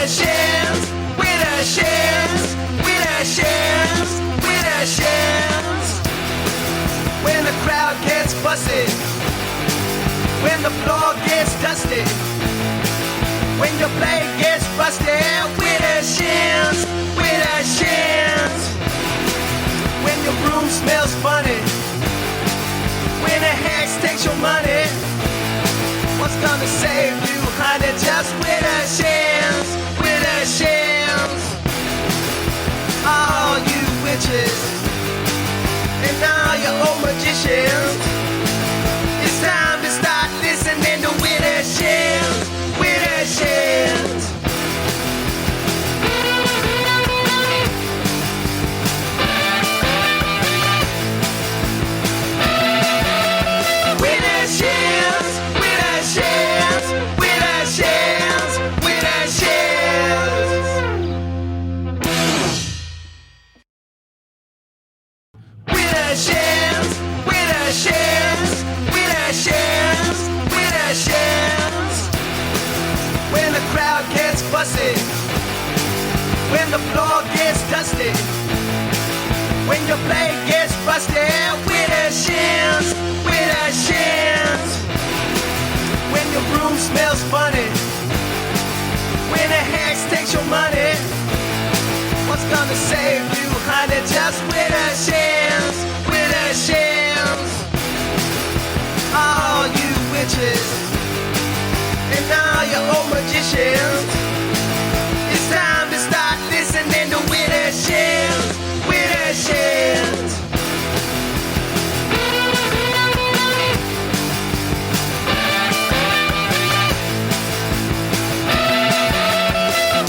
a chance, with a chance, with a chance, with a chance. When the crowd gets busted, when the floor gets dusty, when your blade gets busted, with a chance, with a chance. When your room smells funny, when a hex takes your money, what's gonna save you, honey? Just with a chance, with a chance. All you witches and all your old magicians, it's time to start listening to with a chance, with a chance. When the floor gets dusty, when your blade gets rusty, with a chance, with a chance. When your room smells funny, when a hex takes your money, what's gonna save you, honey? Just with a chance, with a chance. All you witches and all your old magicians, it's time to start listening to with a chance, with a chance.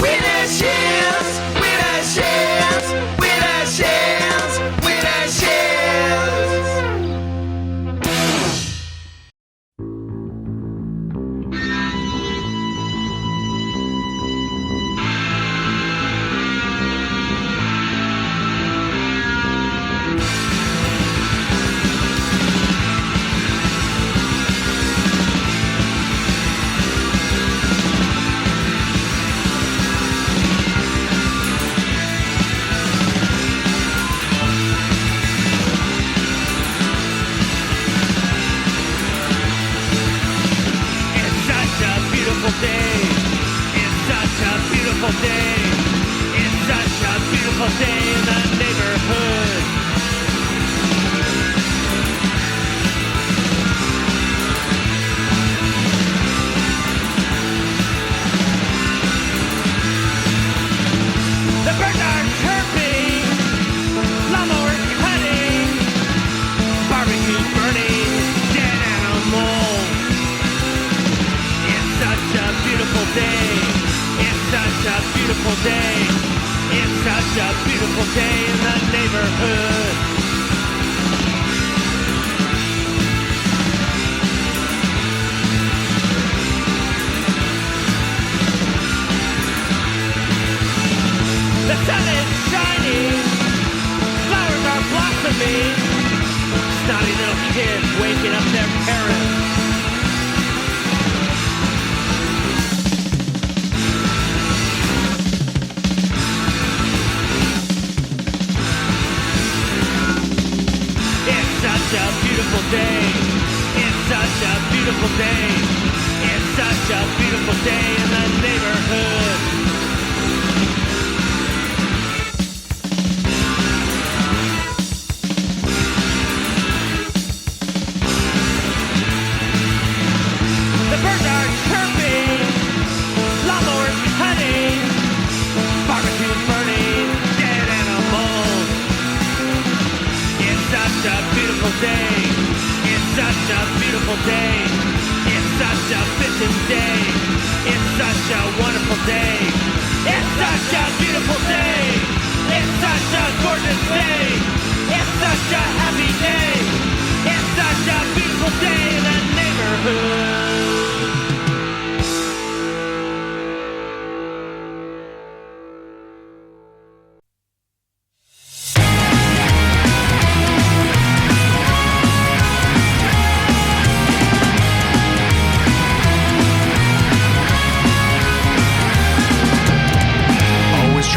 With a chance, with a chance, with a chance, with a chance.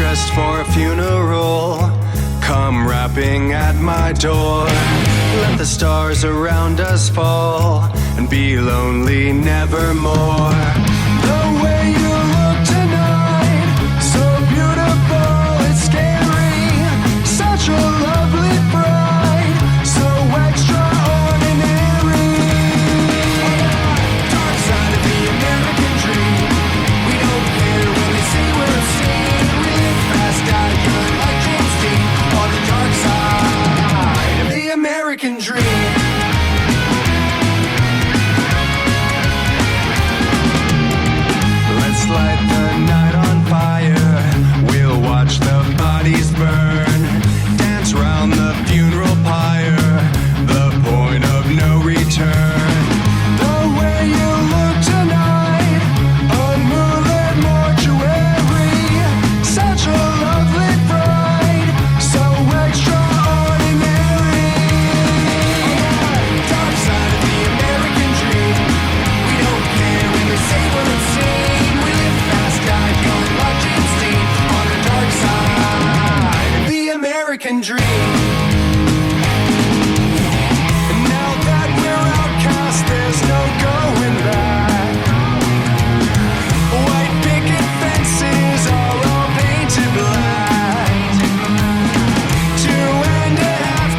dressed for a funeral, come rapping at my door. Let the stars around us fall and be lonely nevermore. The way you look tonight, so beautiful, it's scary. Such a lovely bride, so extraordinary. Dark side of the American dream. We don't care when they say we're obscene. We live fast, die young like James Dean. On the dark side of the American dream. Let's light the night on fire. We'll watch the bodies burn. Dance round the funeral pyre. The point of no return. The way you look tonight, a moonlit mortuary. Such a lovely bride, so extraordinary. Dark side of the American dream. We don't care when they say we're obscene. We live fast, die young like James Dean. On the dark side of the American dream. And now that we're outcast, there's no going back. White picket fences are all painted black. 2.5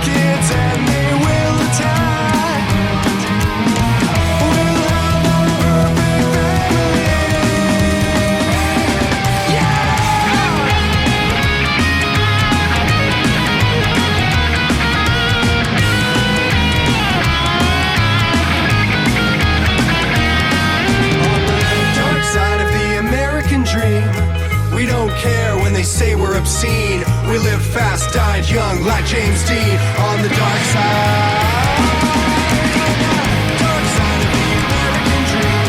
kids and they will attack. We'll have a perfect family. Yeah! On the dark side of the American dream, we don't care when they say we're obscene. We live fast, died young like James Dean. On the dark side. Dark side of the American dream.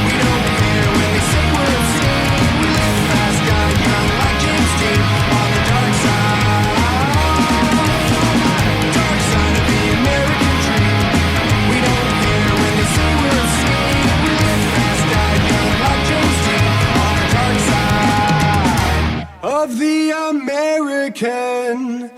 We don't care when they say we're obscene. We live fast, died young like James Dean. On the dark side. Dark side of the American dream. We don't care when they say we're obscene. We live fast, died young like James Dean. On the dark side of the American dream.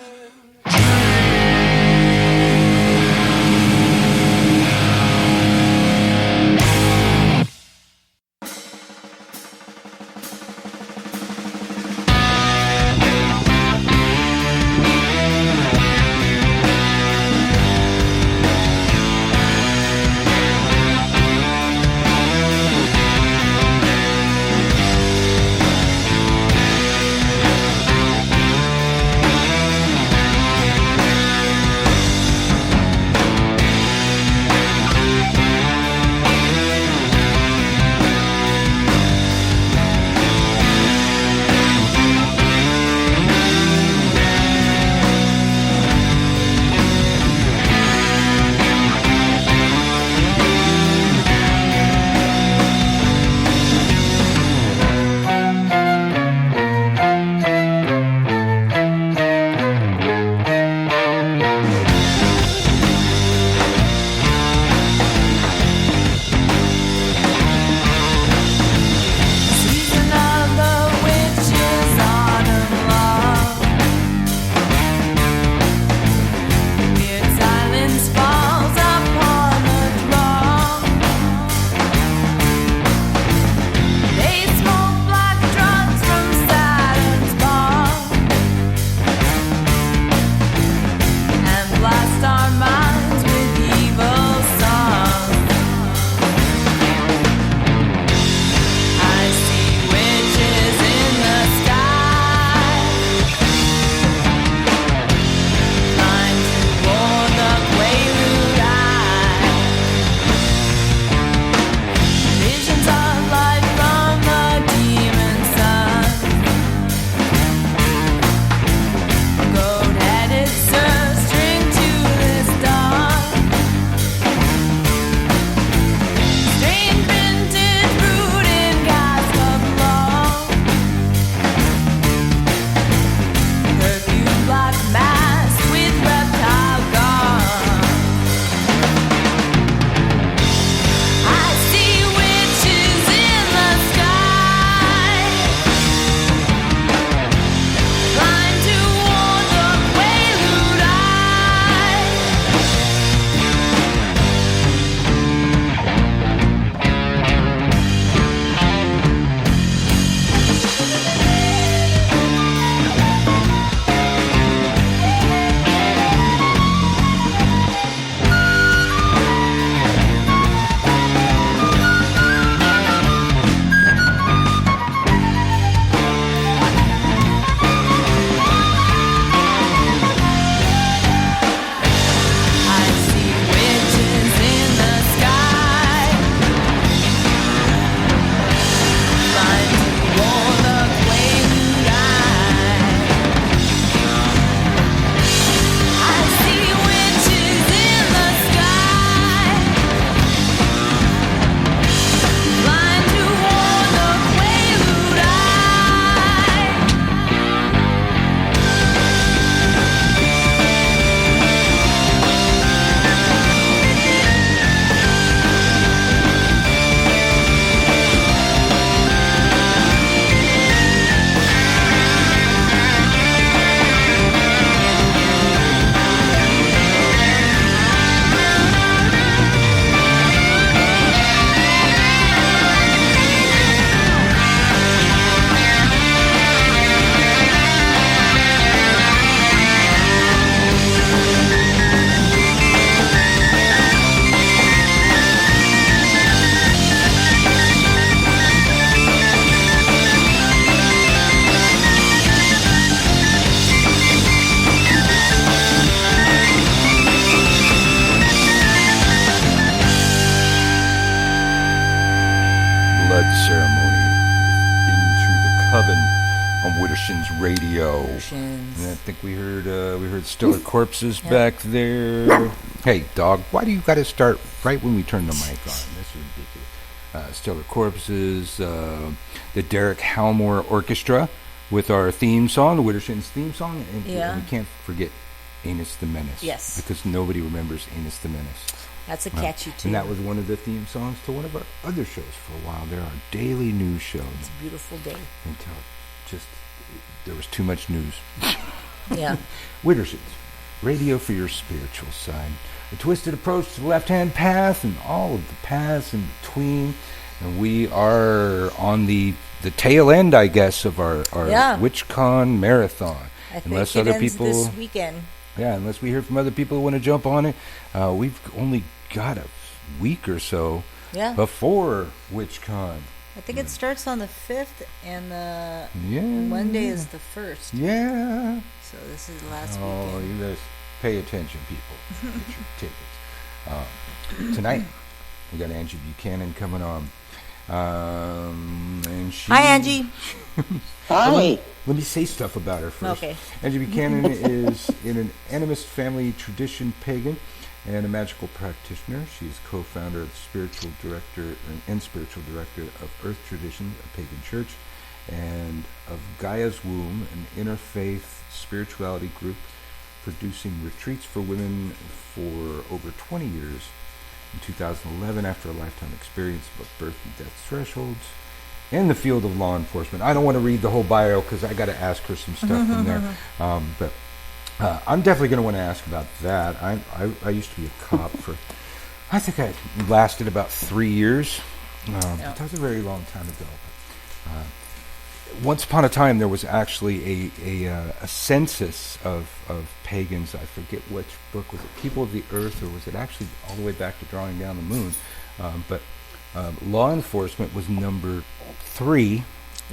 Radio. Wittershins. And I think we heard Stellar Corpses back there. Hey, dog, why do you got to start right when we turn the mic on? That's ridiculous. Stellar Corpses, the Derek Halmore Orchestra with our theme song, the Wittershins theme song, and we can't forget Anus the Menace. Yes. Because nobody remembers Anus the Menace. That's a catchy tune. And that was one of the theme songs to one of our other shows for a while. There are daily news shows. It's a beautiful day. Until just there was too much news. Yeah. Wittershins, radio for your spiritual side. A twisted approach to the left-hand path and all of the paths in between. And we are on the tail end, I guess, of our WitchCon marathon. I think unless it other ends people this weekend. Yeah, unless we hear from other people who want to jump on it. We've only got a week or so before WitchCon. I think it starts on the 5th, and the Monday is the 1st. Yeah. So this is the last weekend. Oh, you guys pay attention, people. Get your tickets. Tonight, we got Angie Buchanan coming on. And she, hi, Angie. Hi. Let me say stuff about her first. Okay. Angie Buchanan is in an animist family tradition pagan and a magical practitioner. She is co-founder of spiritual director of Earth Tradition, a pagan church, and of Gaia's Womb, an interfaith spirituality group producing retreats for women for over 20 years. In 2011, after a lifetime experience of birth and death thresholds in the field of law enforcement. I don't want to read the whole bio because I got to ask her some stuff in there. But I'm definitely going to want to ask about that. I used to be a cop for, I think I lasted about 3 years. That was a very long time ago. Once upon a time, there was actually a census of pagans. I forget which book. Was it People of the Earth, or was it actually all the way back to Drawing Down the Moon? But law enforcement was number 3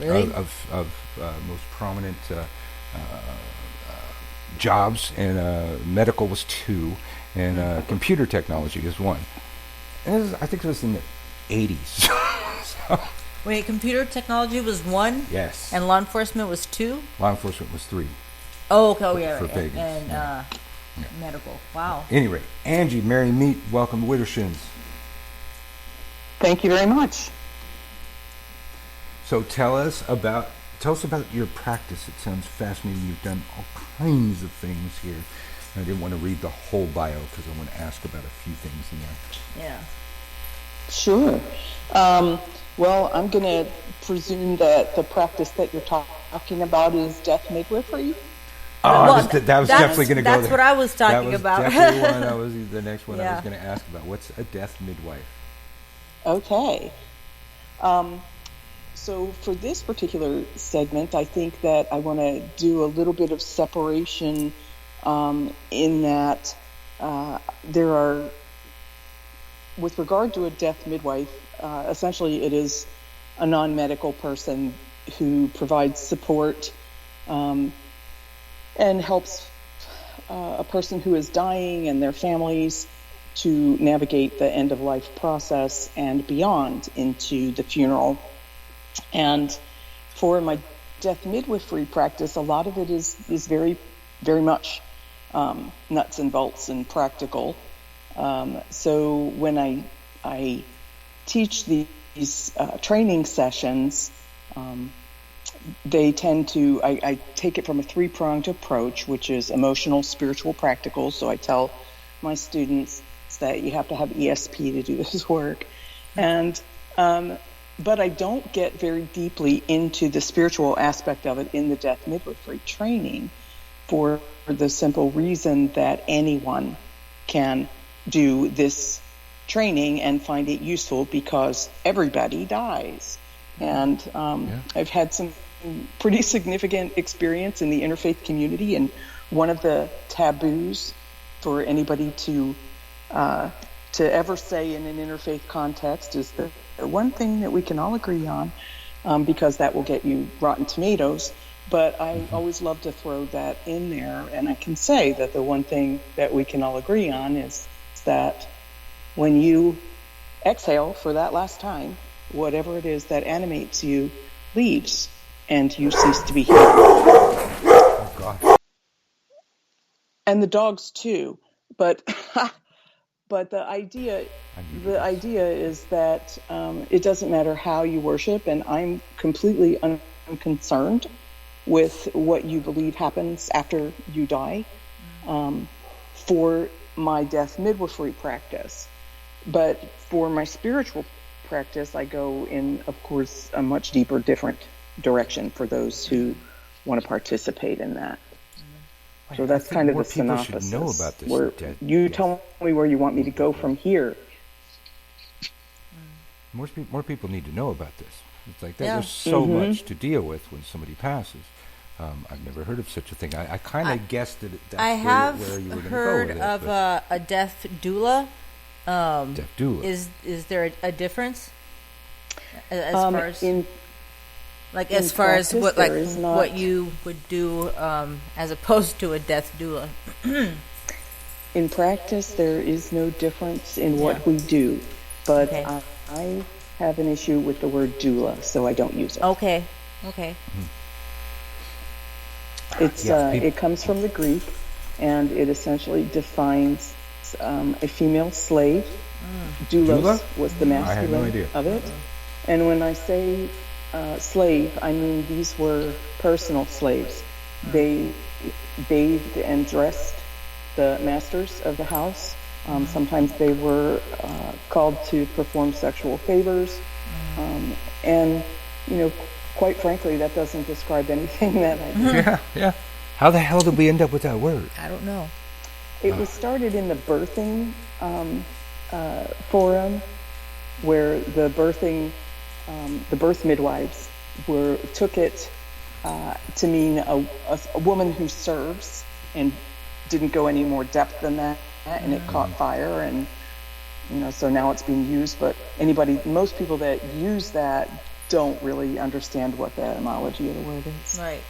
of most prominent jobs, and medical was 2, and computer technology is 1. And I think it was in the 80s. So, wait, computer technology was 1? Yes. And law enforcement was 2? Law enforcement was 3. Oh, okay. Yeah, for right. pagans. And medical. Wow. Anyway, Angie, Mary Meat, welcome to Wittershins. Thank you very much. So tell us about your practice. It sounds fascinating. You've done all kinds of things here. I didn't want to read the whole bio because I want to ask about a few things in there. Yeah. Sure. Well, I'm going to presume that the practice that you're talking about is death midwifery. Oh, that was definitely going to go there. That's what I was talking about. Definitely the next one I was going to ask about. What's a death midwife? Okay. So for this particular segment, I think that I want to do a little bit of separation in that there are, with regard to a death midwife, essentially it is a non-medical person who provides support and helps a person who is dying and their families to navigate the end-of-life process and beyond into the funeral. And for my death midwifery practice, a lot of it is very, very much nuts and bolts and practical. So when I teach these training sessions, they tend to, I take it from a 3-pronged approach, which is emotional, spiritual, practical. So I tell my students that you have to have ESP to do this work. And but I don't get very deeply into the spiritual aspect of it in the death midwifery training, for the simple reason that anyone can do this training and find it useful, because everybody dies. And I've had some pretty significant experience in the interfaith community, and one of the taboos for anybody to ever say in an interfaith context is the one thing that we can all agree on, because that will get you rotten tomatoes. But I always love to throw that in there, and I can say that the one thing that we can all agree on is that when you exhale for that last time, whatever it is that animates you leaves. and you cease to be here. Oh, God. And the dogs too. But but the idea is that it doesn't matter how you worship, and I'm completely unconcerned with what you believe happens after you die for my death midwifery practice. But for my spiritual practice, I go in, of course, a much deeper, different direction for those who want to participate in that. So that's kind of the synopsis. Know about this where you tell me where you want me to go from here. More people need to know about this. It's like that. Yeah. There's so much to deal with when somebody passes. I've never heard of such a thing. I kind of guessed that that's where you were going to go with it. I have heard of a death doula. Death doula. Is there a difference as far as as far as what you would do as opposed to a death doula? In practice, there is no difference in what we do, but I have an issue with the word doula, so I don't use it. Okay. Mm-hmm. It comes from the Greek, and it essentially defines a female slave. Doulos was the masculine of it. And when I say slave, I mean these were personal slaves. They bathed and dressed the masters of the house. Sometimes they were called to perform sexual favors. And, quite frankly, that doesn't describe anything that I do. Yeah. How the hell did we end up with that word? I don't know. It was started in the birthing forum, where the birth midwives took it to mean a woman who serves, and didn't go any more depth than that, and it caught fire, and so now it's being used. But most people that use that don't really understand what the etymology of the word is. Right,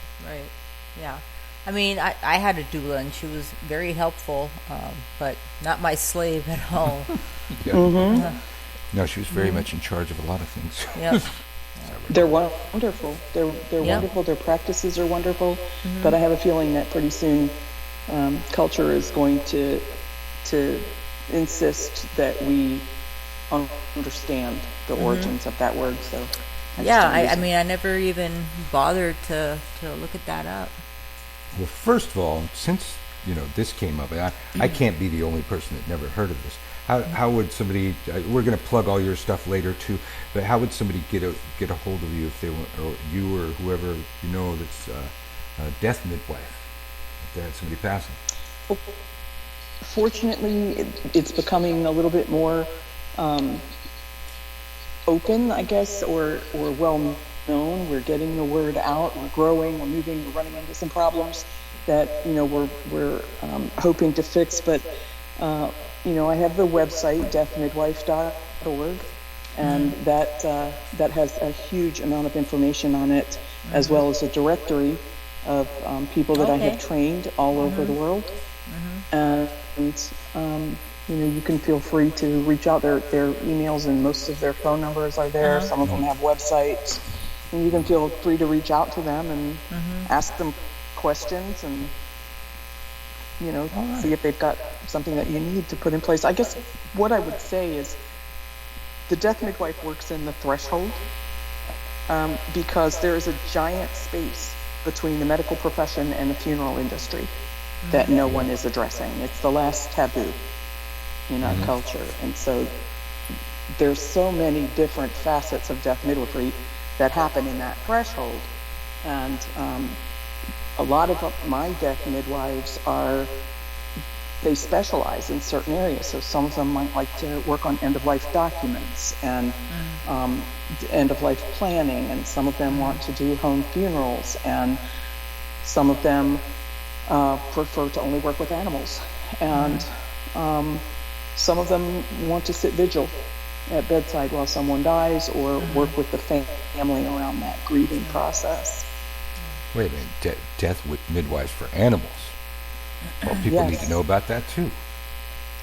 yeah. I mean, I had a doula, and she was very helpful, but not my slave at all. No, she was very much in charge of a lot of things. Yep. They're wonderful. They're wonderful. Their practices are wonderful. But I have a feeling that pretty soon culture is going to insist that we understand the origins of that word. So I mean, I never even bothered to look at that up. Well, first of all, since this came up, I can't be the only person that never heard of this. How would somebody? We're going to plug all your stuff later too. But how would somebody get a hold of you if they want, or you or whoever that's a death midwife? If they had somebody passing. Fortunately, it's becoming a little bit more open, I guess, or well known. We're getting the word out. We're growing. We're moving. We're running into some problems that we're hoping to fix. But I have the website deathmidwife.org, and that has a huge amount of information on it, as well as a directory of people that I have trained all over the world. And you can feel free to reach out. Their emails and most of their phone numbers are there. Some of them have websites, and you can feel free to reach out to them and ask them questions, and see if they've got something that you need to put in place. I guess what I would say is the death midwife works in the threshold, because there is a giant space between the medical profession and the funeral industry that no one is addressing. It's the last taboo in our culture. And so there's so many different facets of death midwifery that happen in that threshold. And a lot of my death midwives they specialize in certain areas. So some of them might like to work on end-of-life documents and end-of-life planning, and some of them want to do home funerals, and some of them prefer to only work with animals, and some of them want to sit vigil at bedside while someone dies, or work with the family around that grieving process. Wait a minute, death with midwives for animals. Well, people need to know about that too.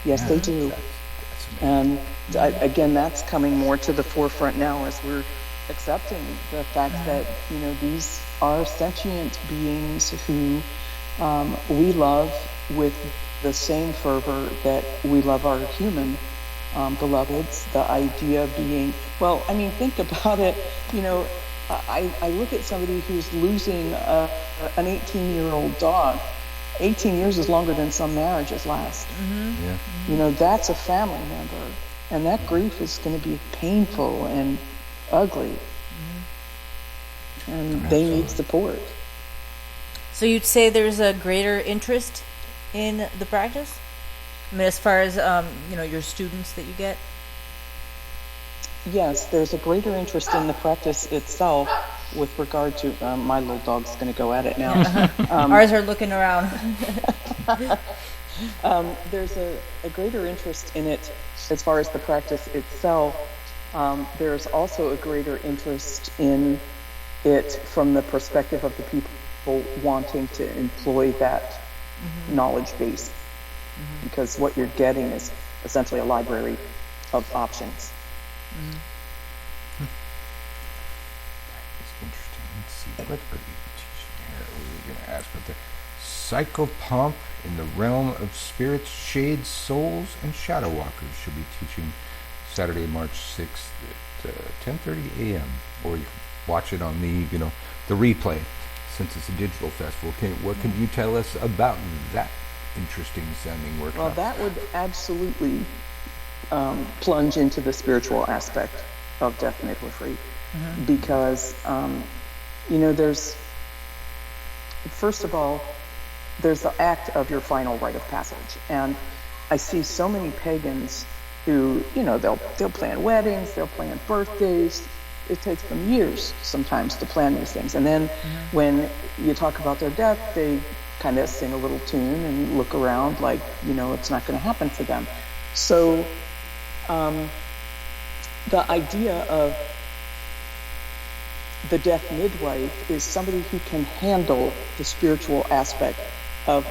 Yes, they do. That's and again, that's coming more to the forefront now as we're accepting the fact that, these are sentient beings who we love with the same fervor that we love our human beloveds. The idea being, think about it, I look at somebody who's losing an 18-year-old dog. 18 years is longer than some marriages last. Mm-hmm. Yeah. That's a family member, and that grief is going to be painful and ugly. And they need support. So you'd say there's a greater interest in the practice? I mean, as far as, your students that you get? Yes, there's a greater interest in the practice itself with regard to, my little dog's going to go at it now. Ours are looking around. There's a greater interest in it as far as the practice itself. There's also a greater interest in it from the perspective of the people wanting to employ that knowledge base, because what you're getting is essentially a library of options. That's interesting. Let's see. What are you teaching here? What are we going to ask about there? Psychopomp in the realm of spirits, shades, souls, and shadow walkers. She'll be teaching Saturday, March 6th at 10:30 a.m. Or you can watch it on the replay, since it's a digital festival. What can you tell us about that interesting sounding workshop? Well, that would absolutely plunge into the spiritual aspect of death midwifery, because there's, first of all, there's the act of your final rite of passage, and I see so many pagans who they'll plan weddings, they'll plan birthdays. It takes them years sometimes to plan these things, and then when you talk about their death, they kind of sing a little tune and look around like it's not going to happen for them. So the idea of the death midwife is somebody who can handle the spiritual aspect of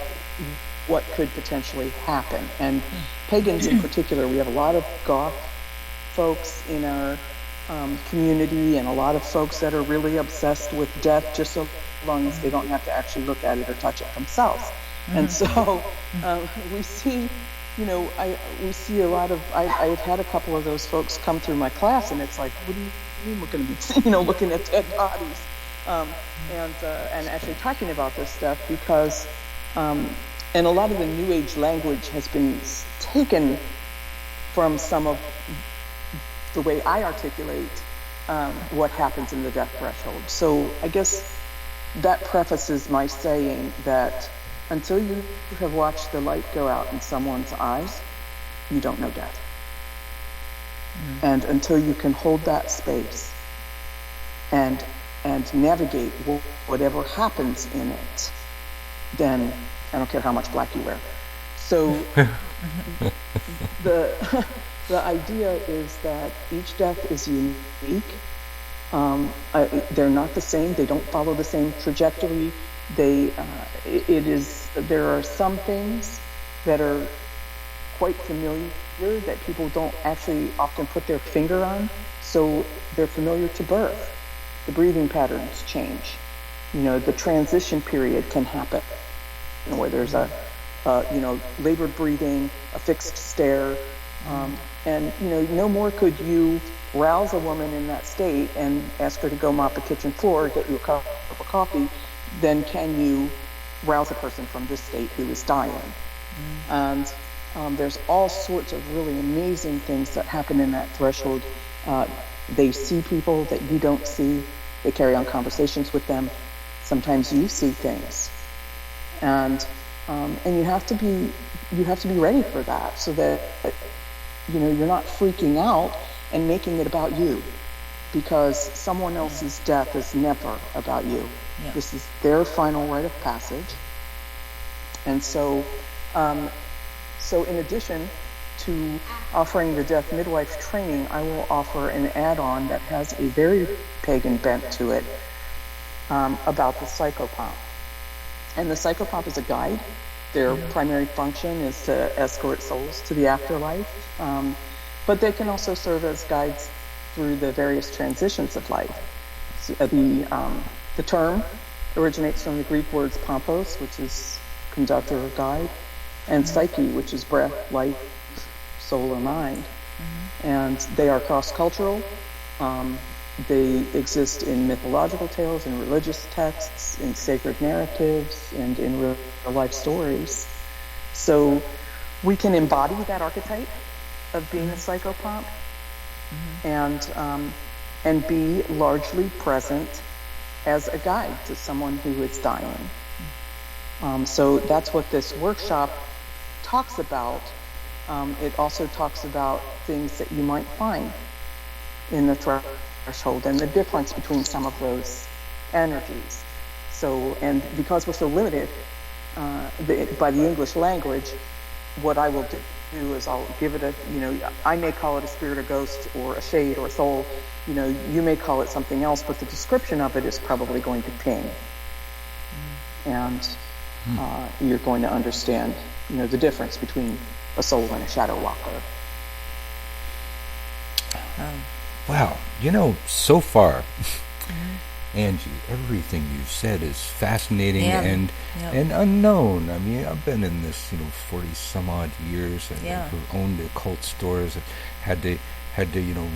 what could potentially happen. And pagans in particular, we have a lot of goth folks in our community, and a lot of folks that are really obsessed with death, just so long as they don't have to actually look at it or touch it themselves. And so we see, we see a lot of, I've had a couple of those folks come through my class, and it's like, what do you mean we're going to be, looking at dead bodies, and actually talking about this stuff, because, and a lot of the New Age language has been taken from some of the way I articulate what happens in the death threshold. So I guess that prefaces my saying that until you have watched the light go out in someone's eyes, you don't know death. And until you can hold that space and navigate whatever happens in it, then I don't care how much black you wear. So the idea is that each death is unique. They're not the same. They don't follow the same trajectory. There are some things that are quite familiar that people don't actually often put their finger on. So they're familiar to birth. The breathing patterns change. The transition period can happen, where there's a labored breathing, a fixed stare, and no more could you rouse a woman in that state and ask her to go mop the kitchen floor or get you a cup of coffee than can you rouse a person from this state who is dying. And there's all sorts of really amazing things that happen in that threshold. They see people that you don't see. They carry on conversations with them. Sometimes you see things, and you have to be ready for that, so that you're not freaking out and making it about you, because someone else's death is never about you. Yeah. This is their final rite of passage. And so in addition to offering the death midwife training, I will offer an add-on that has a very pagan bent to it, about the psychopomp. And the psychopomp is a guide. Their primary function is to escort souls to the afterlife, but they can also serve as guides through the various transitions of life. So, the term originates from the Greek words pompos, which is conductor or guide, and psyche, which is breath, life, soul, or mind. And they are cross-cultural. They exist in mythological tales, in religious texts, in sacred narratives, and in real-life stories. So we can embody that archetype of being a psychopomp and be largely present as a guide to someone who is dying. So that's what this workshop talks about. It also talks about things that you might find in the threshold and the difference between some of those energies. So, and because we're so limited by the English language, what I will do is I'll give it I may call it a spirit or ghost or a shade or a soul. You may call it something else, but the description of it is probably going to ping. And you're going to understand, the difference between a soul and a shadow walker. Wow. So far, Angie, everything you've said is fascinating and unknown. I mean, I've been in this, 40 some odd years. I've owned occult stores. I've had to,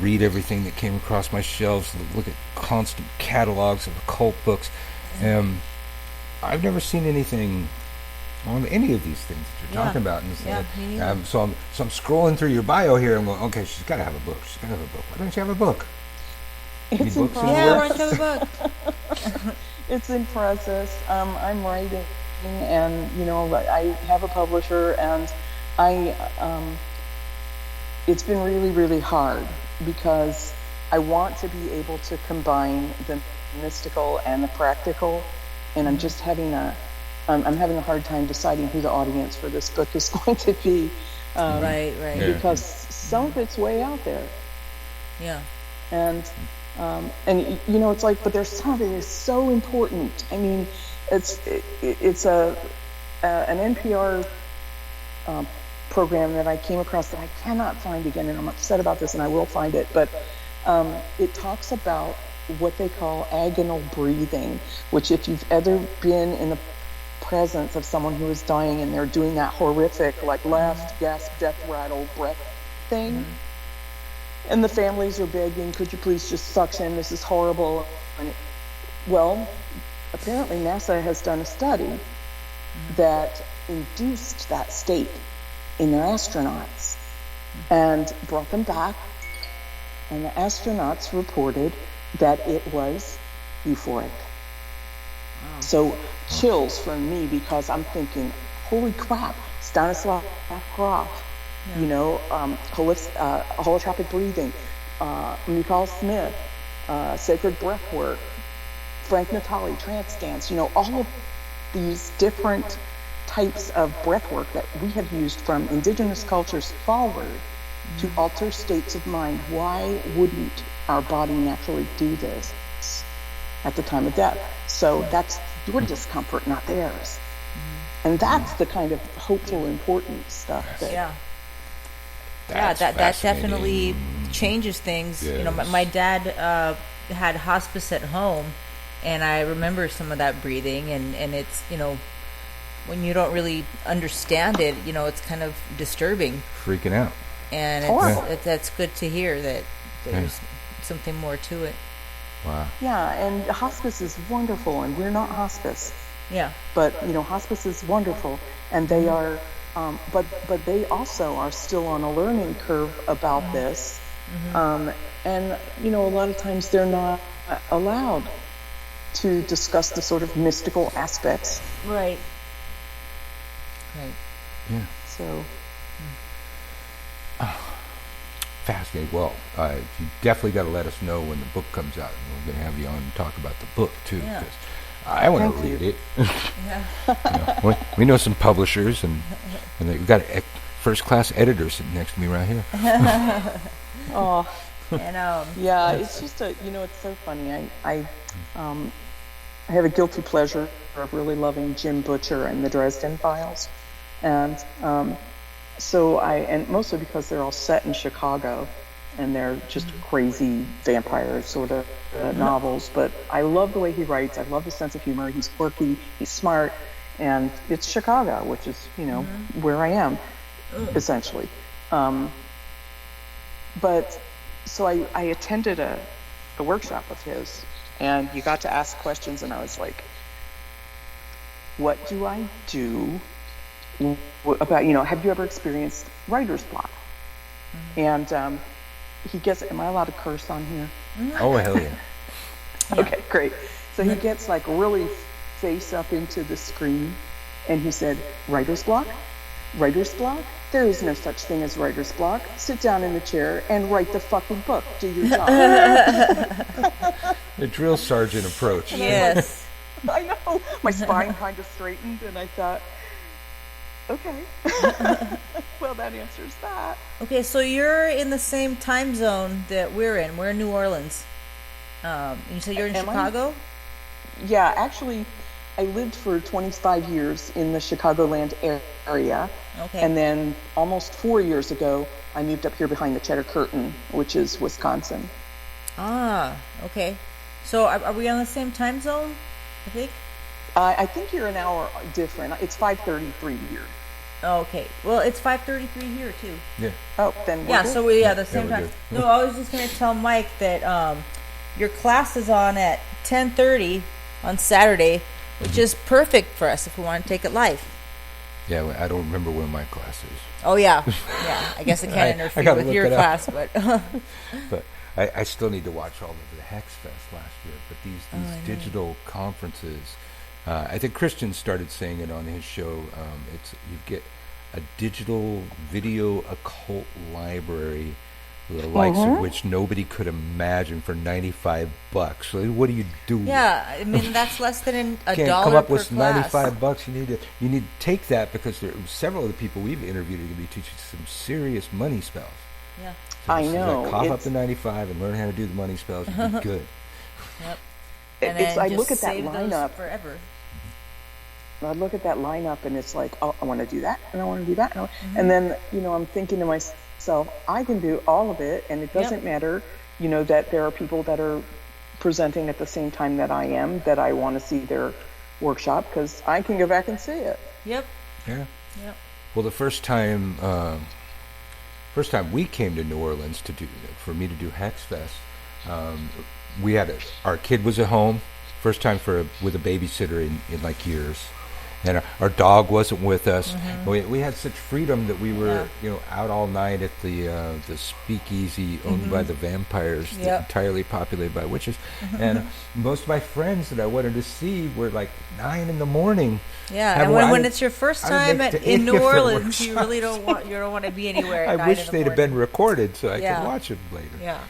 read everything that came across my shelves, look at constant catalogs of occult books. I've never seen anything on any of these things that you're talking about. And so I'm scrolling through your bio here and going, okay, she's got to have a book. Why don't you have a book? It's in process. Yeah, why don't you have a book? It's in process. I'm writing, and I have a publisher, and it's been really, really hard because I want to be able to combine the mystical and the practical, and I'm just having I'm having a hard time deciding who the audience for this book is going to be. Right. Because some of it's way out there. Yeah. And it's like, but there's some of it is so important. I mean, it's an NPR program that I came across that I cannot find again, and I'm upset about this, and I will find it. But it talks about what they call agonal breathing, which if you've ever been in the presence of someone who is dying and they're doing that horrific, like last gasp, death rattle breath thing, and the families are begging, could you please just suction, this is horrible. Well, apparently NASA has done a study that induced that state in their astronauts and brought them back, and the astronauts reported that it was euphoric. So chills from me, because I'm thinking, holy crap, Stanislav Grof, holotropic breathing, Mikhail Smith, sacred breath work, Frank Natali, trance dance, all of these different types of breath work that we have used from indigenous cultures forward to alter states of mind. Why wouldn't our body naturally do this at the time of death? So that's your discomfort, not theirs. And that's the kind of hopeful, important stuff. That definitely changes things. Yes. My dad had hospice at home, and I remember some of that breathing, and it's, when you don't really understand it, it's kind of disturbing. Freaking out. And that's good to hear that there's something more to it. Wow. Yeah, and hospice is wonderful, and we're not hospice. Yeah. But, hospice is wonderful, and they are, but they also are still on a learning curve about this. And, a lot of times they're not allowed to discuss the sort of mystical aspects. Right. Yeah. So. Fascinating. Well, you definitely got to let us know when the book comes out. We're going to have you on and talk about the book, too, because I want to read it. We know some publishers, and we've got a first-class editor sitting next to me right here. Oh. And, it's just it's so funny. I have a guilty pleasure of really loving Jim Butcher and the Dresden Files. And and mostly because they're all set in Chicago, and they're just crazy vampire sort of novels. But I love the way he writes. I love his sense of humor. He's quirky. He's smart. And it's Chicago, which is, where I am, essentially. But so I attended a workshop of his, and you got to ask questions, and I was like, what do I do about, have you ever experienced writer's block? And he gets, am I allowed to curse on here? Oh, hell yeah. Okay, great. So he gets like really face up into the screen, and he said, writer's block? Writer's block? There is no such thing as writer's block. Sit down in the chair and write the fucking book. Do your job. The drill sergeant approach. Yes. I know. My spine kind of straightened, and I thought, okay. Well, that answers that. Okay, so you're in the same time zone that we're in. We're in New Orleans. And you said you're in Chicago? Yeah, actually, I lived for 25 years in the Chicagoland area. Okay. And then almost 4 years ago, I moved up here behind the Cheddar Curtain, which is Wisconsin. Ah, okay. So are we on the same time zone, I think? I think you're an hour different. It's 5:33 here. Okay. Well, it's 5:33 here, too. Yeah. Oh, then we're Yeah, good. so we the same we're time. good. No, I was just going to tell Mike that your class is on at 10:30 on Saturday, which is perfect for us if we want to take it live. Yeah, I don't remember when my class is. Oh, yeah. Yeah, I guess I can't interfere gotta with look your it up. class, but... But I still need to watch all of the Hex Fest last year. But these digital conferences, I think Christian started saying it on his show. It's you get a digital video occult library, the likes of which nobody could imagine for $95. So what do you do? Yeah, I mean, that's less than $1 Can't come up per with class. $95. You need to take that because several of the people we've interviewed are going to be teaching some serious money spells. Yeah. So I this is know. like cough up to 95 and learn how to do the money spells and be good. Yep. It's, And then I just look at that save those lineup. forever. I look at that lineup, and it's like, oh, I want to do that, and I want to do that, and then I'm thinking to myself, I can do all of it, and it doesn't matter, that there are people that are presenting at the same time that I am, that I want to see their workshop because I can go back and see it. Yep. Yeah. Yep. Well, the first time we came to New Orleans for me to do Hex Fest, we had our kid was at home, first time with a babysitter in like years, and our dog wasn't with us. We had such freedom that we were out all night at the speakeasy owned by the vampires, entirely populated by witches, and most of my friends that I wanted to see were like 9 a.m. Yeah, and when it's your first time in New Orleans, you really don't want to be anywhere at 9 I wish they'd have been recorded so I could watch them later. Yeah.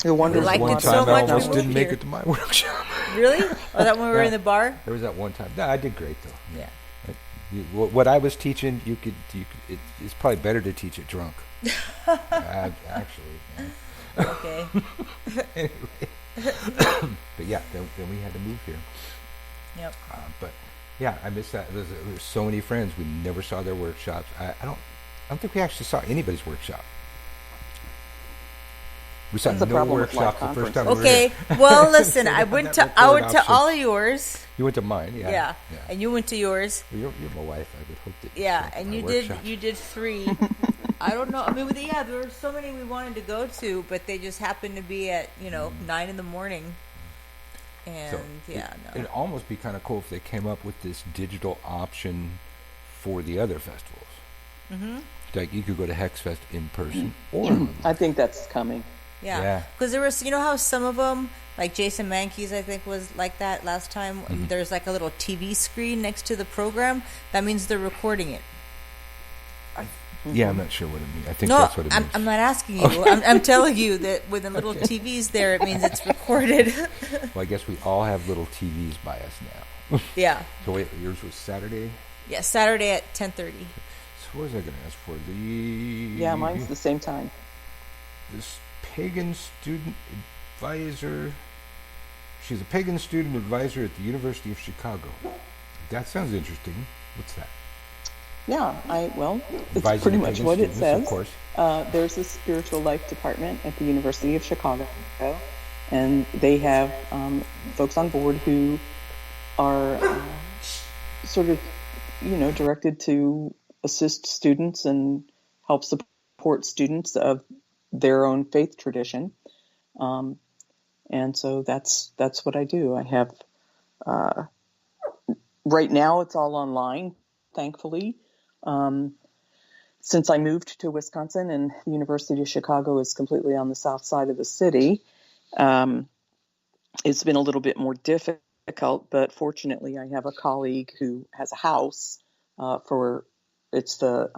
You wonder There was liked one it so time I much, almost we didn't moved make here. it to my workshop. Really? Oh, that when we were in the bar? There was that one time. No, I did great though. Yeah. What I was teaching, it's probably better to teach it drunk. Actually. Yeah. Okay. Anyway. But yeah, then we had to move here. Yep. But yeah, I miss that. There's so many friends we never saw their workshops. I don't think we actually saw anybody's workshop. We saw That's the no problem with workshop the live first time we were Okay. here. Well, listen, I Have went that to record option. all of yours. You went to mine, yeah. Yeah. And you went to yours. Well, you're my wife. I would hope that. Yeah, saw and my you workshop. did 3. I don't know. I mean, there were so many we wanted to go to, but they just happened to be at 9 in the morning. And So it'd no. almost be kind of cool if they came up with this digital option for the other festivals. Like you could go to Hex Fest in person or online. I think that's coming. Yeah, because there was, how some of them, like Jason Mankey's, I think was like that last time. There's like a little TV screen next to the program. That means they're recording it. Yeah, I'm not sure what it means. I think No, that's what it means. I'm not asking you. I'm telling you that with the little TVs there, it means it's recorded. Well, I guess we all have little TVs by us now. Yeah. So wait, yours was Saturday? Yeah, Saturday at 10:30. So what was I going to ask for? Yeah, mine's the same time. This pagan student advisor. She's a pagan student advisor at the University of Chicago. That sounds interesting. What's that? Yeah, it's Advising pretty the much pagan what it students, of says. course. There's a spiritual life department at the University of Chicago, and they have folks on board who are sort of, directed to assist students and help support students of their own faith tradition. And so that's what I do. I have, right now it's all online, thankfully. Since I moved to Wisconsin and the University of Chicago is completely on the south side of the city, it's been a little bit more difficult, but fortunately I have a colleague who has a house it's the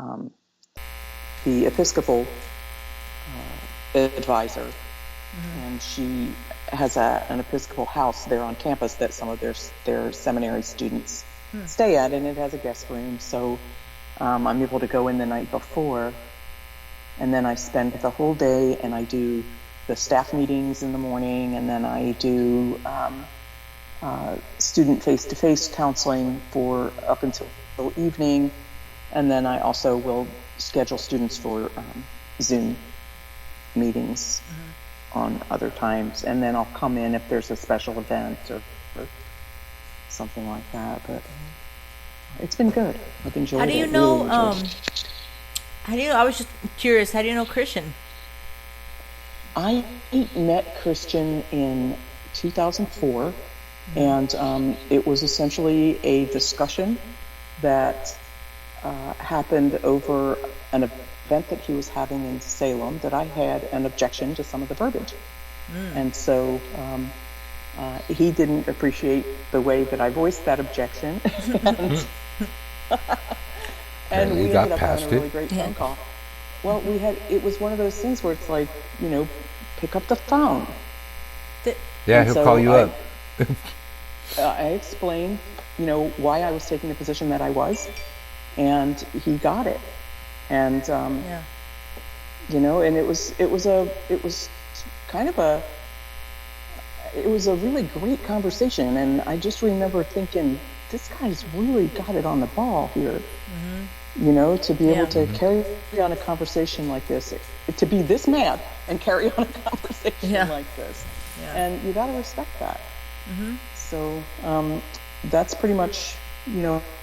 Episcopal advisor, and she has an Episcopal house there on campus that some of their seminary students stay at, and it has a guest room, so I'm able to go in the night before, and then I spend the whole day, and I do the staff meetings in the morning, and then I do student face-to-face counseling for up until evening, and then I also will schedule students for Zoom meetings on other times, and then I'll come in if there's a special event or something like that. But it's been good. I've enjoyed it. How do you know? I was just curious. How do you know Christian? I met Christian in 2004, and it was essentially a discussion that happened over an event that he was having in Salem that I had an objection to some of the verbiage. And so he didn't appreciate the way that I voiced that objection. And we ended up having a really great phone call. Well, it was one of those things where it's like, pick up the phone. Yeah, he'll call you up. I explained, why I was taking the position that I was, and he got it. And, and it was a really great conversation. And I just remember thinking, this guy's really got it on the ball here. To be able to carry on a conversation like this, to be this mad and carry on a conversation like this. And you got to respect that. So that's pretty much,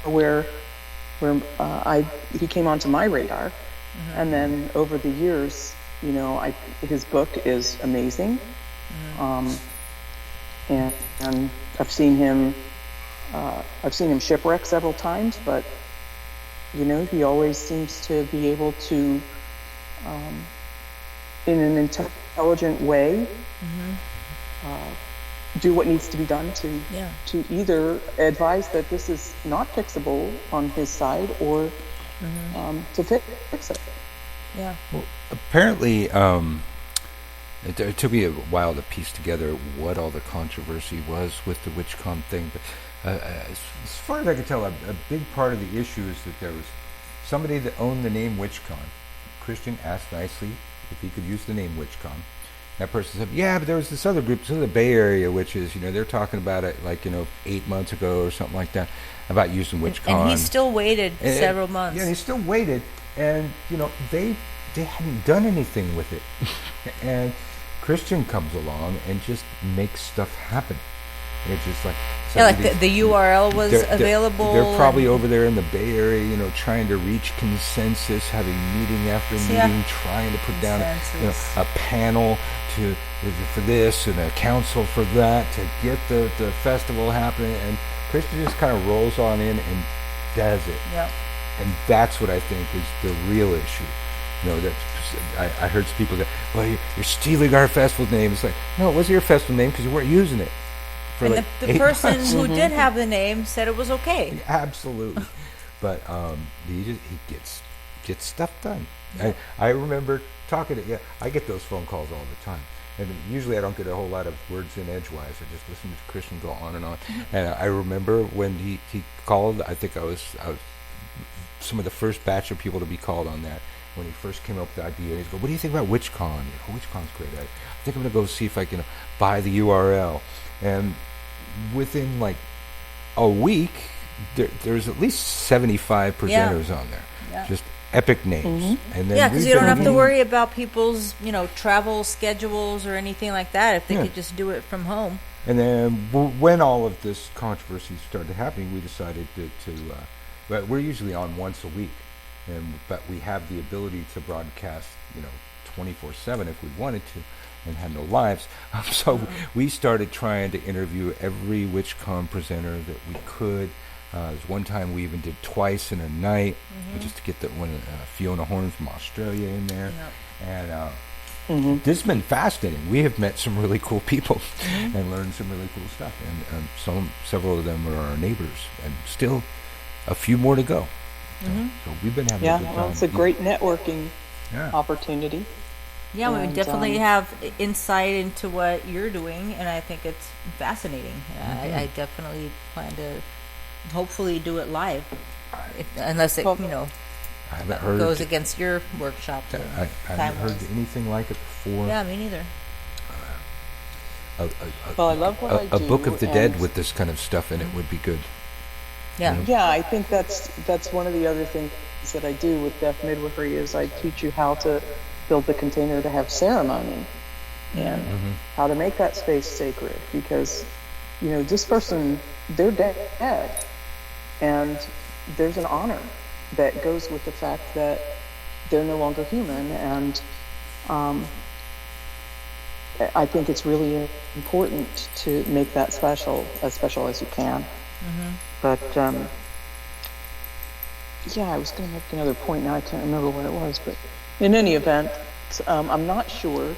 where he came onto my radar. And then over the years, his book is amazing. And I've seen him shipwreck several times, but he always seems to be able to, in an intelligent way, do what needs to be done to either advise that this is not fixable on his side or to fix it. Yeah. Well, apparently, it took me a while to piece together what all the controversy was with the WitchCon thing, but as far as I could tell, a big part of the issue is that there was somebody that owned the name WitchCon. Christian asked nicely if he could use the name WitchCon. That person said, yeah, but there was this other group, some of the Bay Area witches, they're talking about it 8 months ago or something like that, about using WitchCon. And he still waited several months. Yeah, he still waited, and, they hadn't done anything with it. And Christian comes along and just makes stuff happen. It's just like the URL was available. They're probably over there in the Bay Area, trying to reach consensus, having meeting after meeting, trying to put down a panel for this and a council for that to get the festival happening. And Christian just kind of rolls on in and does it. Yep. And that's what I think is the real issue. That I heard some people go, well, you're stealing our festival name. It's like, no, it wasn't your festival name because you weren't using it. And the person who did have the name said it was okay. Absolutely. But he gets stuff done. I remember talking to, I get those phone calls all the time. And usually I don't get a whole lot of words in edgewise. I just listen to Christian go on and on. And I remember when he called, I think I was some of the first batch of people to be called on that. When he first came up with the idea, he'd go, what do you think about WitchCon? WitchCon's great. I think I'm going to go see if I can buy the URL. And within a week, there's at least 75 presenters on there. Yeah. Just epic names. And then because you don't have to worry about people's, travel schedules or anything like that if they could just do it from home. And then when all of this controversy started happening, we decided but we're usually on once a week, but we have the ability to broadcast, 24/7 if we wanted to, and have no lives. So we started trying to interview every WitchCon presenter that we could. There's one time we even did twice in a night, just to get Fiona Horn from Australia in there. And this has been fascinating. We have met some really cool people and learned some really cool stuff. And several of them are our neighbors, and still a few more to go. So we've been having a good time. Well, it's a great networking opportunity. Yeah, we definitely have insight into what you're doing, and I think it's fascinating. I definitely plan to hopefully do it live, unless it, I haven't heard goes against your workshop. I haven't heard anything like it before. Yeah, me neither. I love what I do. A Book of the Dead with this kind of stuff in it would be good. Yeah. Yeah, I think that's one of the other things that I do with Death Midwifery is I teach you how to build the container to have ceremony and how to make that space sacred, because this person, they're dead, and there's an honor that goes with the fact that they're no longer human, and I think it's really important to make that as special as you can. But I was going to make another point now. I can't remember what it was, but in any event, I'm not sure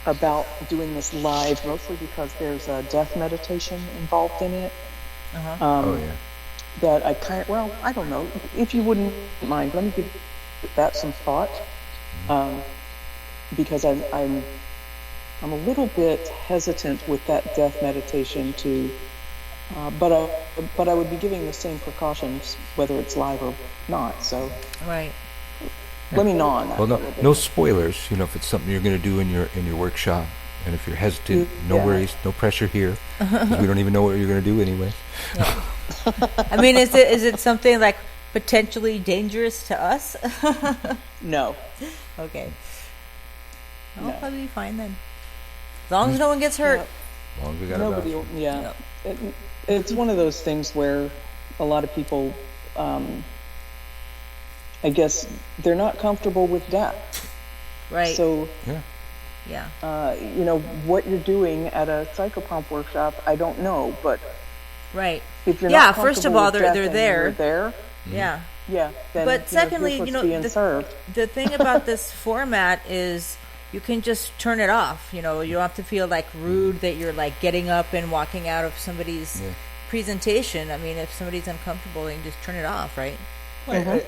about doing this live, mostly because there's a death meditation involved in it. That I don't know. If you wouldn't mind, let me give that some thought, because I'm a little bit hesitant with that death meditation to. But I would be giving the same precautions whether it's live or not. So let me know on that. Well, no spoilers. If it's something you're going to do in your workshop, and if you're hesitant, no worries, no pressure here. We don't even know what you're going to do anyway. Yeah. I mean, is it something like potentially dangerous to us? No. Okay. I'll probably be fine then, as long as no one gets hurt. As long as we got It's one of those things where a lot of people, I guess, they're not comfortable with death. Right. So, yeah. What you're doing at a psychopomp workshop, I don't know, but right. If you're not first of all, they're there. You're there. Yeah. Yeah. Then, but secondly, the thing about this format is you can just turn it off. You don't have to feel like rude that you're like getting up and walking out of somebody's presentation. I mean, if somebody's uncomfortable, they can just turn it off, right? I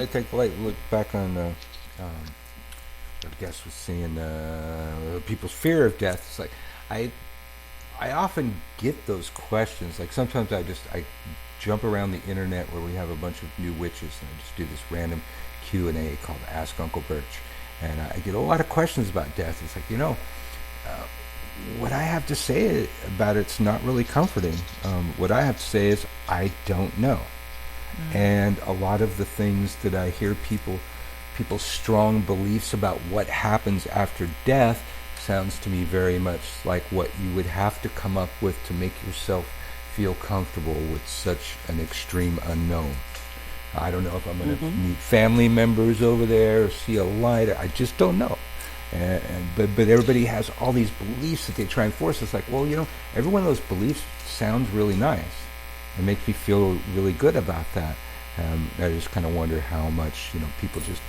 think, look back on what guest was saying, people's fear of death. It's like I often get those questions. Like sometimes I jump around the internet where we have a bunch of new witches, and I just do this random Q&A called Ask Uncle Birch. And I get a lot of questions about death. It's like, what I have to say about it's not really comforting. What I have to say is I don't know. And a lot of the things that I hear people's strong beliefs about what happens after death sounds to me very much like what you would have to come up with to make yourself feel comfortable with such an extreme unknown. I don't know if I'm going to meet family members over there or see a light. I just don't know. But everybody has all these beliefs that they try and force. It's like, well, every one of those beliefs sounds really nice and makes me feel really good about that. I just kind of wonder how much people just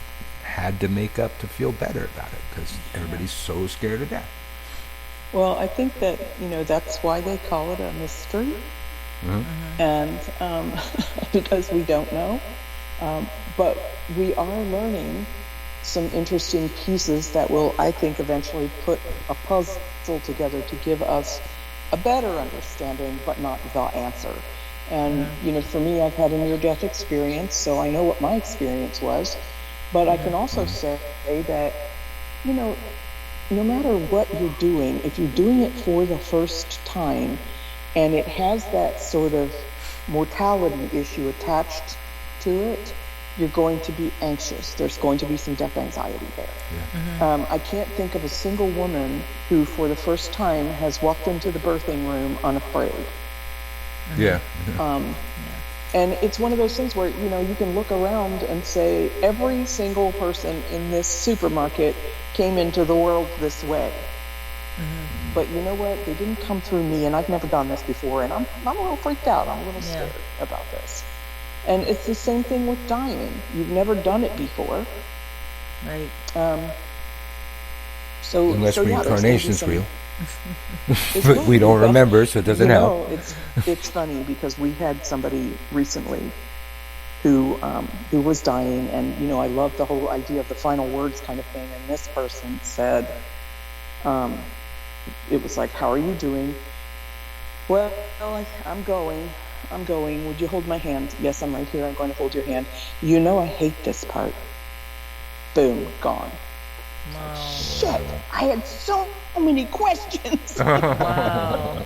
had to make up to feel better about it because everybody's so scared of death. Well, I think that that's why they call it a mystery. And because we don't know, but we are learning some interesting pieces that will, I think, eventually put a puzzle together to give us a better understanding, but not the answer. And for me, I've had a near-death experience, so I know what my experience was. But I can also say that no matter what you're doing, if you're doing it for the first time, and it has that sort of mortality issue attached to it, you're going to be anxious. There's going to be some death anxiety there. Yeah. I can't think of a single woman who, for the first time, has walked into the birthing room unafraid. Yeah. And it's one of those things where, you can look around and say, every single person in this supermarket came into the world this way. But you know what? They didn't come through me, and I've never done this before, and I'm a little freaked out. I'm a little scared about this. And it's the same thing with dying. You've never done it before. Right. Unless reincarnation's real. But we don't remember, so it doesn't help. It's funny because we had somebody recently who was dying, and I love the whole idea of the final words kind of thing. And this person said, it was like, "How are you doing?" "Well, I'm going. Would you hold my hand?" "Yes, I'm right here. I'm going to hold your hand." I hate this part." Boom, gone. Wow. Shit, I had so many questions. Wow.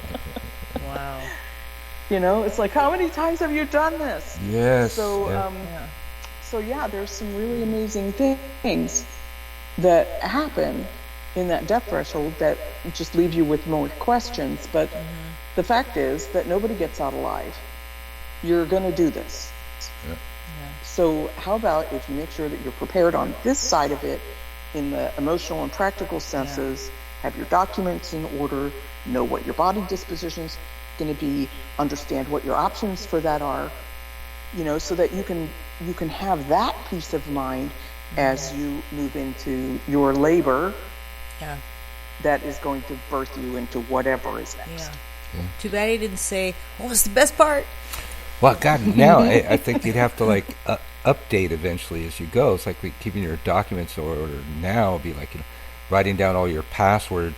It's like, how many times have you done this? Yes. So, there's some really amazing things that happen in that death threshold that just leave you with more questions. But the fact is that nobody gets out alive. You're going to do this. Yeah. So how about if you make sure that you're prepared on this side of it, in the emotional and practical senses, have your documents in order, know what your body disposition is going to be, understand what your options for that are, so that you can have that peace of mind as you move into your labor that is going to birth you into whatever is next. Yeah. Too bad he didn't say, what was the best part? Well, God, now I think you'd have to update eventually as you go. It's like keeping your documents in order now would be like writing down all your passwords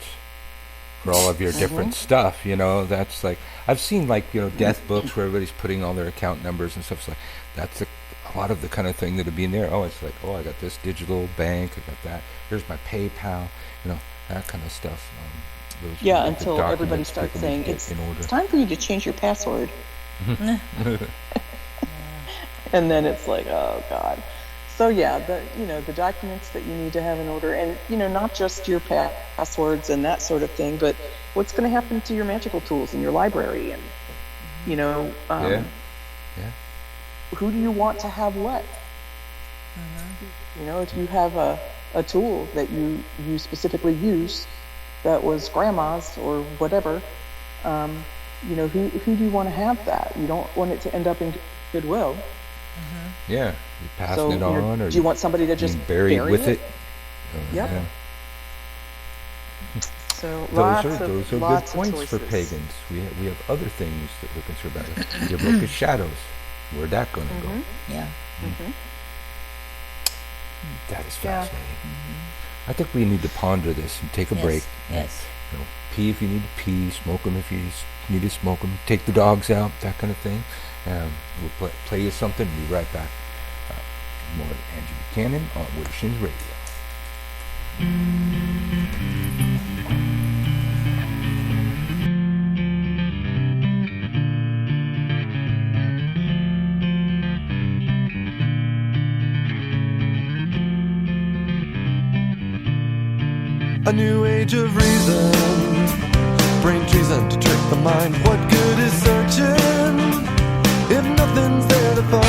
for all of your different stuff. That's like, I've seen death books where everybody's putting all their account numbers and stuff. It's like that's a lot of the kind of thing that would be in there. Oh, it's like, I got this digital bank, I got that. Here's my PayPal. That kind of stuff. Until everybody starts saying it's time for you to change your password. And then it's like, oh God. So the documents that you need to have in order, and not just your passwords and that sort of thing, but what's going to happen to your magical tools in your library, and who do you want to have what? If you have a tool that you specifically use that was grandma's or whatever, who do you want to have that? You don't want it to end up in Goodwill. Yeah, you're passing it on, or do you want somebody to just bury with it? Yep. Yeah. So those are good points for pagans. We have other things that we're concerned about. Your book of shadows. Where'd that going to go? Yeah. That is fascinating. I think we need to ponder this and take a break. Yes. Pee if you need to pee, smoke them if you need to smoke them, take the dogs out, that kind of thing. We'll play you something and be right back. More Angie Buchanan on WitchCon Radio. A new age of reason, brain treason to trick the mind. What good is searching if nothing's there to find?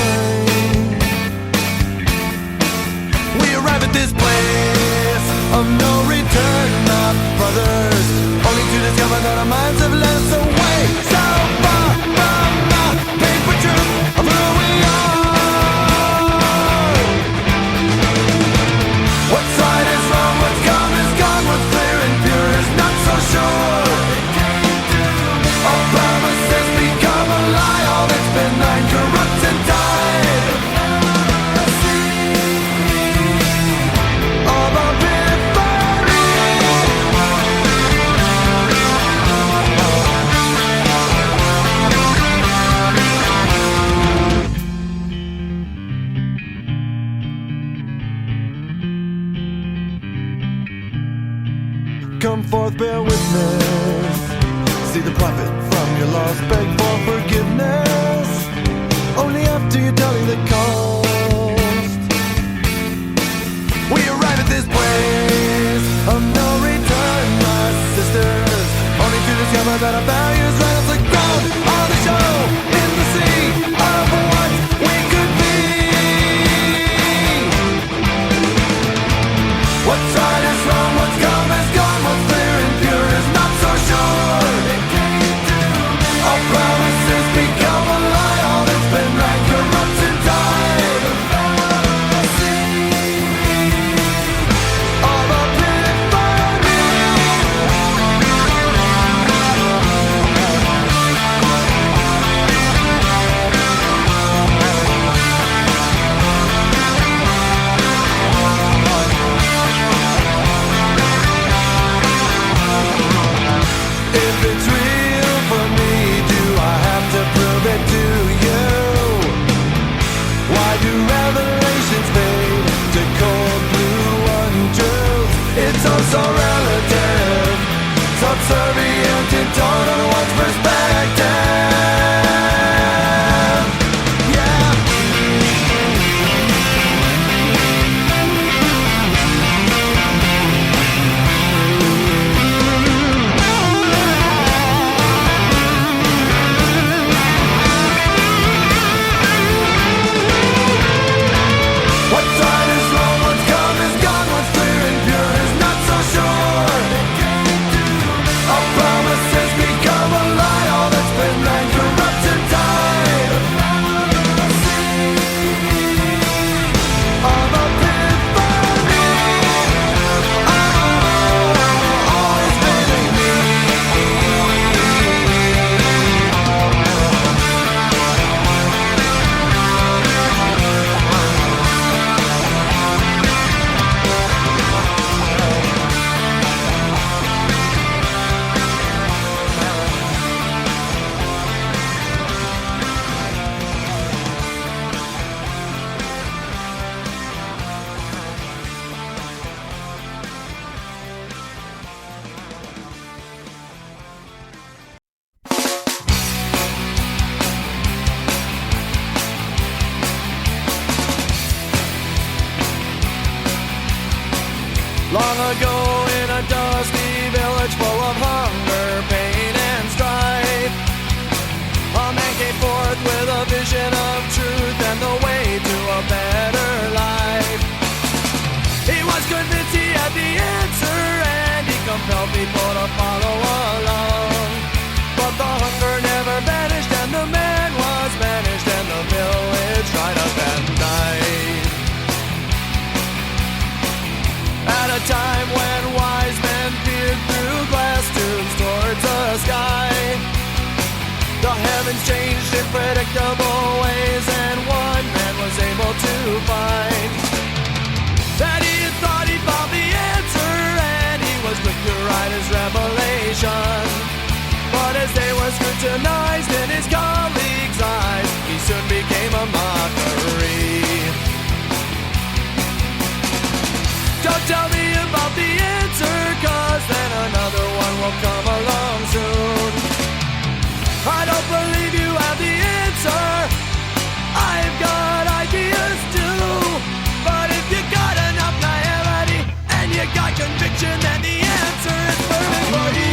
We arrive at this place of no return, my brothers, only to discover that our minds have led us away so far from the paper truth of who we are. What's right is wrong, what's gone is gone, what's clear and pure is not so sure. All promises become a lie, all that's benign corrupts and died. Of our come forth, bear witness. See the prophet from your loss, beg for forgiveness. the coast. We arrive at this place of no return, my sisters, only to discover that our values ran us aground on the show in the sea of what we could be. What's right is wrong, what's come is gone, what's clear and pure is not so sure. All promises become a lie, all that's been right corrupts in time. All the pit for me. If it's real for me, do I have to prove it to you? Why do revelations fade to cold blue untruths? It's all so relative, subservient in tone on one's perspective. Yeah. What's right is wrong, what's come is gone, what's clear and pure is not so sure. All promises become a lie, all that's been right corrupts in time. All the pit for me. All is failing me. Long ago in a dusty village full of hunger, pain and strife, a man came forth with a vision of truth and the way to a better life. He was convinced he had the answer and he compelled people to follow along. But the hunger never vanished and the man was banished and the village dried up and died. At a time when wise men peered through glass tubes towards the sky, the heavens changed in predictable ways, and one man was able to find that he had thought he found the answer, and he was quick to write his revelation. But as they were scrutinized in his colleagues' eyes, he soon became a mockery. Don't tell me about the answer, 'cause then another one will come along soon. I don't believe you have the answer. I've got ideas too. But if you got enough naivety and you got conviction, then the answer is perfect for you.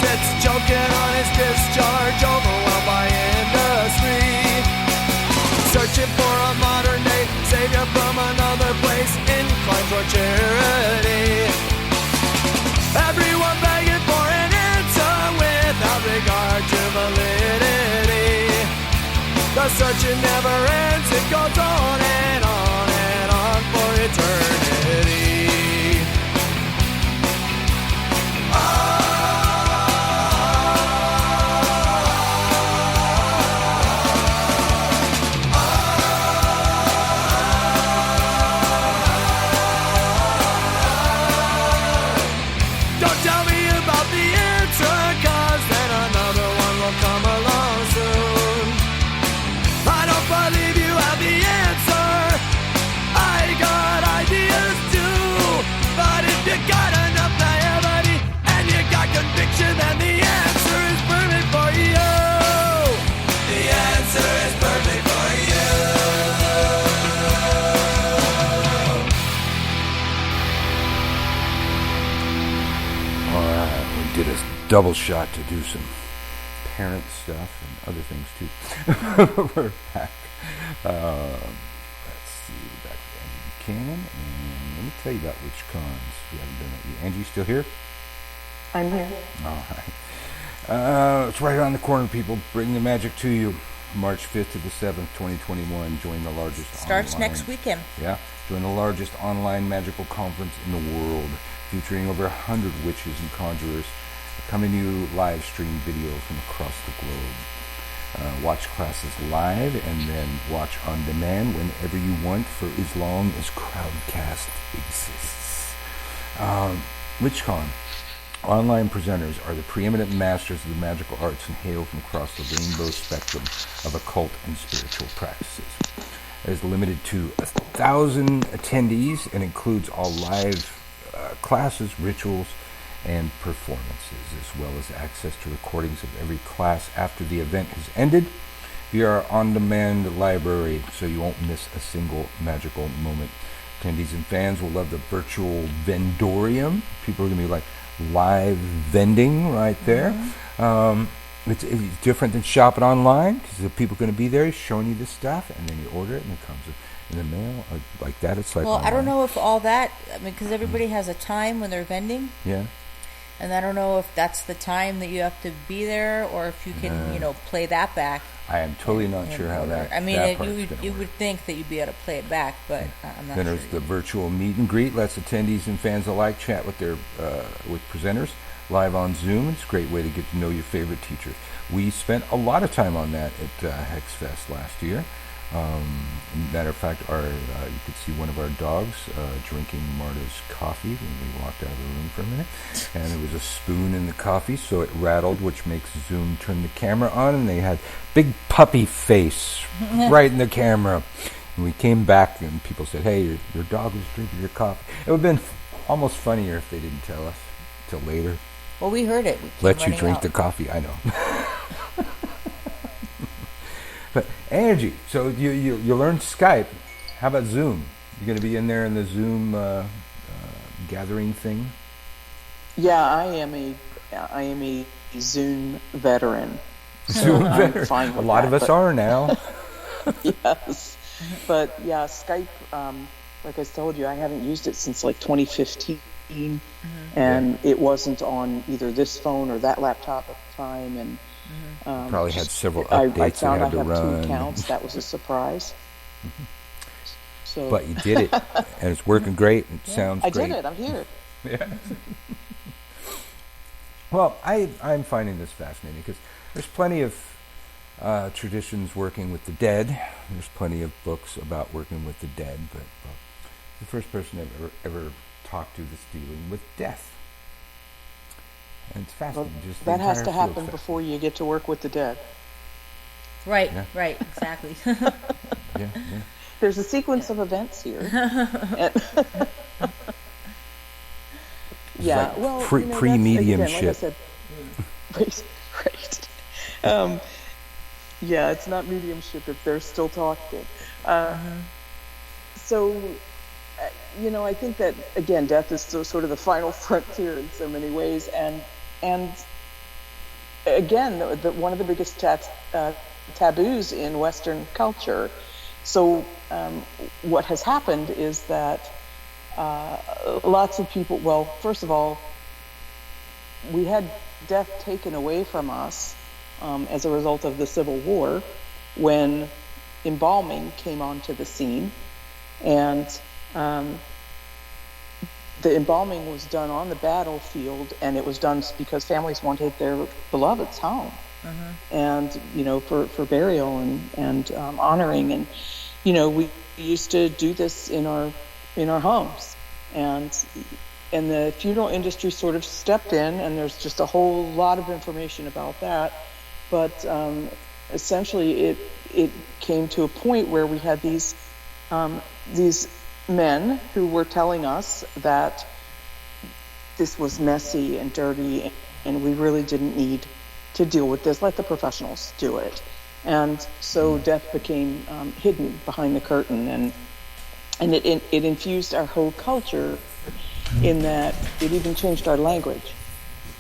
Sits choking on his discharge, overwhelmed by industry, searching for a modern day savior from another place, inclined for charity. Everyone begging for an answer without regard to validity. The searching never ends, it goes on and on and on for eternity. Oh, did a double shot to do some parent stuff and other things too. We're back. Let's see, we're back with Angie Buchanan, and let me tell you about WitchCon. We haven't done that yet. Angie, still here? I'm here. All right. It's right around the corner, people. Bring the magic to you. March 5th to the 7th, 2021. Join the largest Starts next weekend. Yeah. Join the largest online magical conference in the world, featuring over 100 witches and conjurers, coming to you live stream video from across the globe. Watch classes live and then watch on demand whenever you want for as long as Crowdcast exists. WitchCon. Online presenters are the preeminent masters of the magical arts and hail from across the rainbow spectrum of occult and spiritual practices. It is limited to 1,000 attendees and includes all live classes, rituals, and performances, as well as access to recordings of every class after the event has ended via our on-demand library, so you won't miss a single magical moment. Attendees and fans will love the virtual vendorium. People are going to be like live vending right there. It's different than shopping online because the people are going to be there showing you the stuff, and then you order it and it comes in the mail like that. It's like I don't know if all that, because everybody has a time when they're vending. Yeah. And I don't know if that's the time that you have to be there, or if you can, play that back. I am totally not sure how that. I mean, that you would think that you'd be able to play it back, but I'm not then sure. there's the virtual meet and greet. Lets attendees and fans alike chat with their with presenters live on Zoom. It's a great way to get to know your favorite teachers. We spent a lot of time on that at HexFest last year. Matter of fact, you could see one of our dogs drinking Marta's coffee when we walked out of the room for a minute, and there was a spoon in the coffee, so it rattled, which makes Zoom turn the camera on, and they had big puppy face right in the camera. And we came back, and people said, "Hey, your dog was drinking your coffee." It would have been almost funnier if they didn't tell us till later. Well, we heard it. Let you drink the coffee. I know. But Angie, so you learned Skype. How about Zoom? You're going to be in there in the Zoom gathering thing? Yeah, I am a Zoom veteran. Zoom veteran. Fine with a lot of us are now. Yes, but yeah, Skype. Like I told you, I haven't used it since like 2015, and it wasn't on either this phone or that laptop at the time, and. Probably had several updates I found you had to I have run. 2 accounts. That was a surprise. So, but you did it, and it's working great. It sounds great. I did it. I'm here. Yeah. Well, I'm finding this fascinating because there's plenty of traditions working with the dead. There's plenty of books about working with the dead, but the first person I've ever talked to that's dealing with death. And it's fascinating. Well, that has to happen before you get to work with the dead. Right, right, exactly. Yeah. There's a sequence of events here. Yeah, like well, pre-mediumship. Like I said, right. Yeah, it's not mediumship if they're still talking. So, I think that again, death is still sort of the final frontier in so many ways, and again, one of the biggest taboos in Western culture. So, what has happened is that lots of people. Well, first of all, we had death taken away from us as a result of the Civil War, when embalming came onto the scene, and the embalming was done on the battlefield, and it was done because families wanted their beloveds home, and for burial and honoring, and we used to do this in our homes, and the funeral industry sort of stepped in, and there's just a whole lot of information about that, but essentially it came to a point where we had these men who were telling us that this was messy and dirty, and we really didn't need to deal with this. Let the professionals do it. And so death became hidden behind the curtain, and it infused our whole culture in that it even changed our language.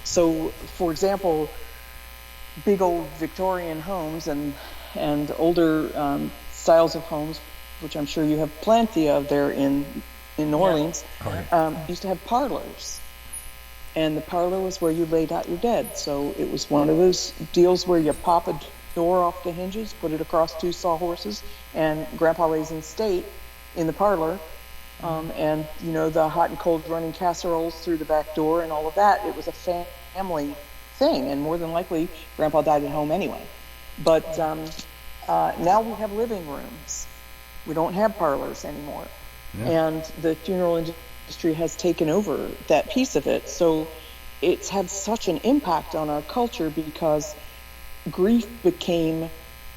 So, for example, big old Victorian homes and older styles of homes, which I'm sure you have plenty of there in New Orleans, used to have parlors. And the parlor was where you laid out your dead. So it was one of those deals where you pop a door off the hinges, put it across two sawhorses, and Grandpa lays in state in the parlor. And, you know, the hot and cold running casseroles through the back door and all of that. It was a family thing. And more than likely, Grandpa died at home anyway. But now we have living rooms. We don't have parlors anymore. Yeah. And the funeral industry has taken over that piece of it. So it's had such an impact on our culture because grief became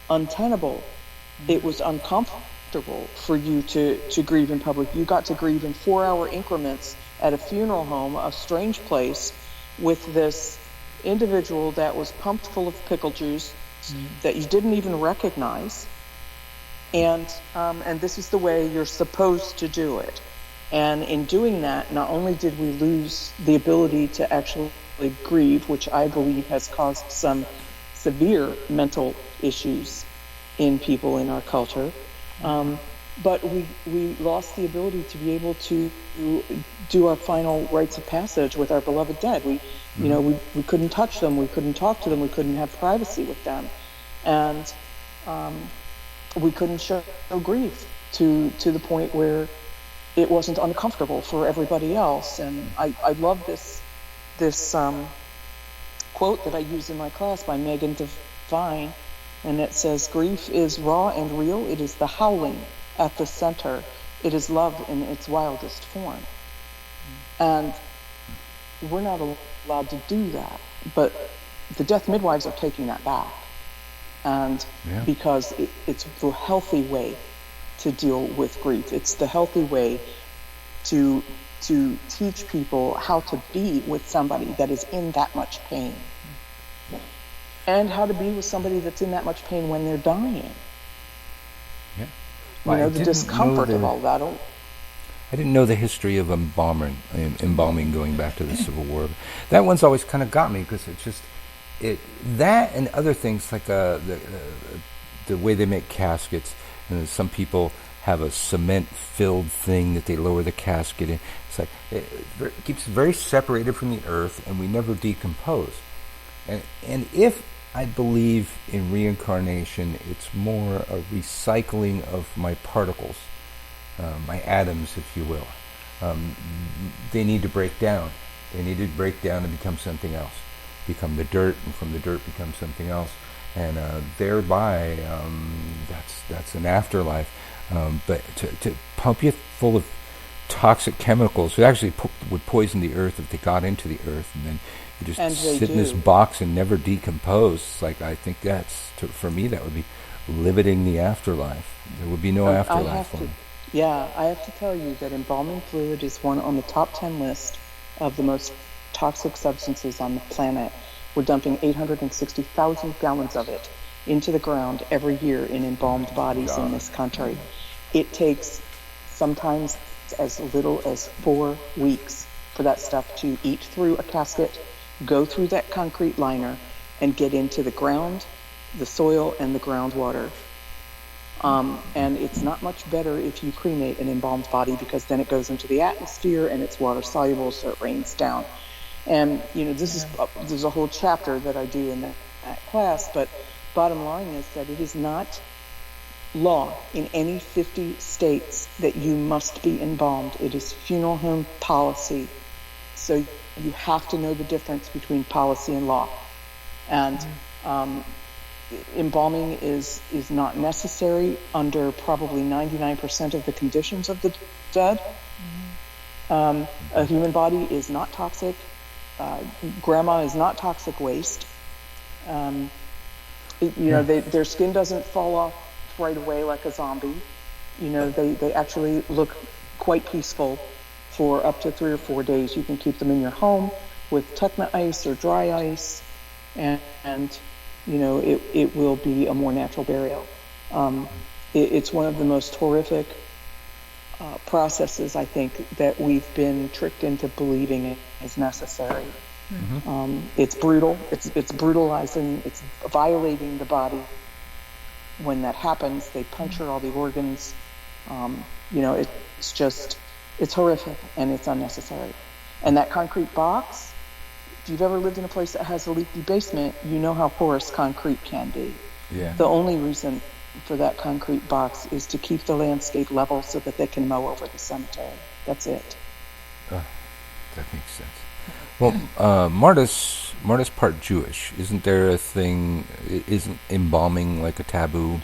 untenable. It was uncomfortable for you to grieve in public. You got to grieve in 4-hour increments at a funeral home, a strange place, with this individual that was pumped full of pickle juice that you didn't even recognize. And this is the way you're supposed to do it. And in doing that, not only did we lose the ability to actually grieve, which I believe has caused some severe mental issues in people in our culture, but we lost the ability to be able to do our final rites of passage with our beloved dead. We couldn't touch them, we couldn't talk to them, we couldn't have privacy with them, and we couldn't show grief to the point where it wasn't uncomfortable for everybody else. And I love this quote that I use in my class by Megan Devine, and it says, "Grief is raw and real. It is the howling at the center. It is love in its wildest form." And we're not allowed to do that, but the death midwives are taking that back. And because it's the healthy way to deal with grief. It's the healthy way to teach people how to be with somebody that is in that much pain. And how to be with somebody that's in that much pain when they're dying. Yeah. Well, the discomfort of all that. I didn't know the history of embalming going back to the Civil War. That one's always kind of got me because it's just that and other things like the way they make caskets. And some people have a cement-filled thing that they lower the casket in. It's like it keeps it very separated from the earth, and we never decompose. And if I believe in reincarnation, it's more a recycling of my particles, my atoms, if you will. They need to break down. They need to break down and become something else. Become the dirt, and from the dirt become something else. And thereby, that's an afterlife. But to pump you full of toxic chemicals, it actually would poison the earth if they got into the earth, and then you just sit in this box and never decompose. Like, I think for me, that would be limiting the afterlife. There would be no afterlife for me. Yeah, I have to tell you that embalming fluid is one on the top 10 list of the most toxic substances on the planet. We're dumping 860,000 gallons of it into the ground every year in embalmed bodies in this country. It takes sometimes as little as 4 weeks for that stuff to eat through a casket, go through that concrete liner, and get into the ground, the soil, and the groundwater. And it's not much better if you cremate an embalmed body, because then it goes into the atmosphere and it's water soluble, so it rains down. And there's a whole chapter that I do in that class, but bottom line is that it is not law in any 50 states that you must be embalmed. It is funeral home policy. So you have to know the difference between policy and law. And embalming is not necessary under probably 99% of the conditions of the dead. A human body is not toxic. Grandma is not toxic waste. Their skin doesn't fall off right away like a zombie. They actually look quite peaceful for up to 3 or 4 days. You can keep them in your home with Tecna ice or dry ice, and it will be a more natural burial. It's one of the most horrific processes, I think, that we've been tricked into believing is necessary. It's brutal. It's brutalizing. It's violating the body. When that happens, they puncture all the organs. It's horrific and it's unnecessary. And that concrete box, if you've ever lived in a place that has a leaky basement, you know how porous concrete can be. Yeah. The only reason for that concrete box is to keep the landscape level so that they can mow over the cemetery. That's it. That makes sense. Well, Marta's part Jewish. Isn't there a thing? Isn't embalming like a taboo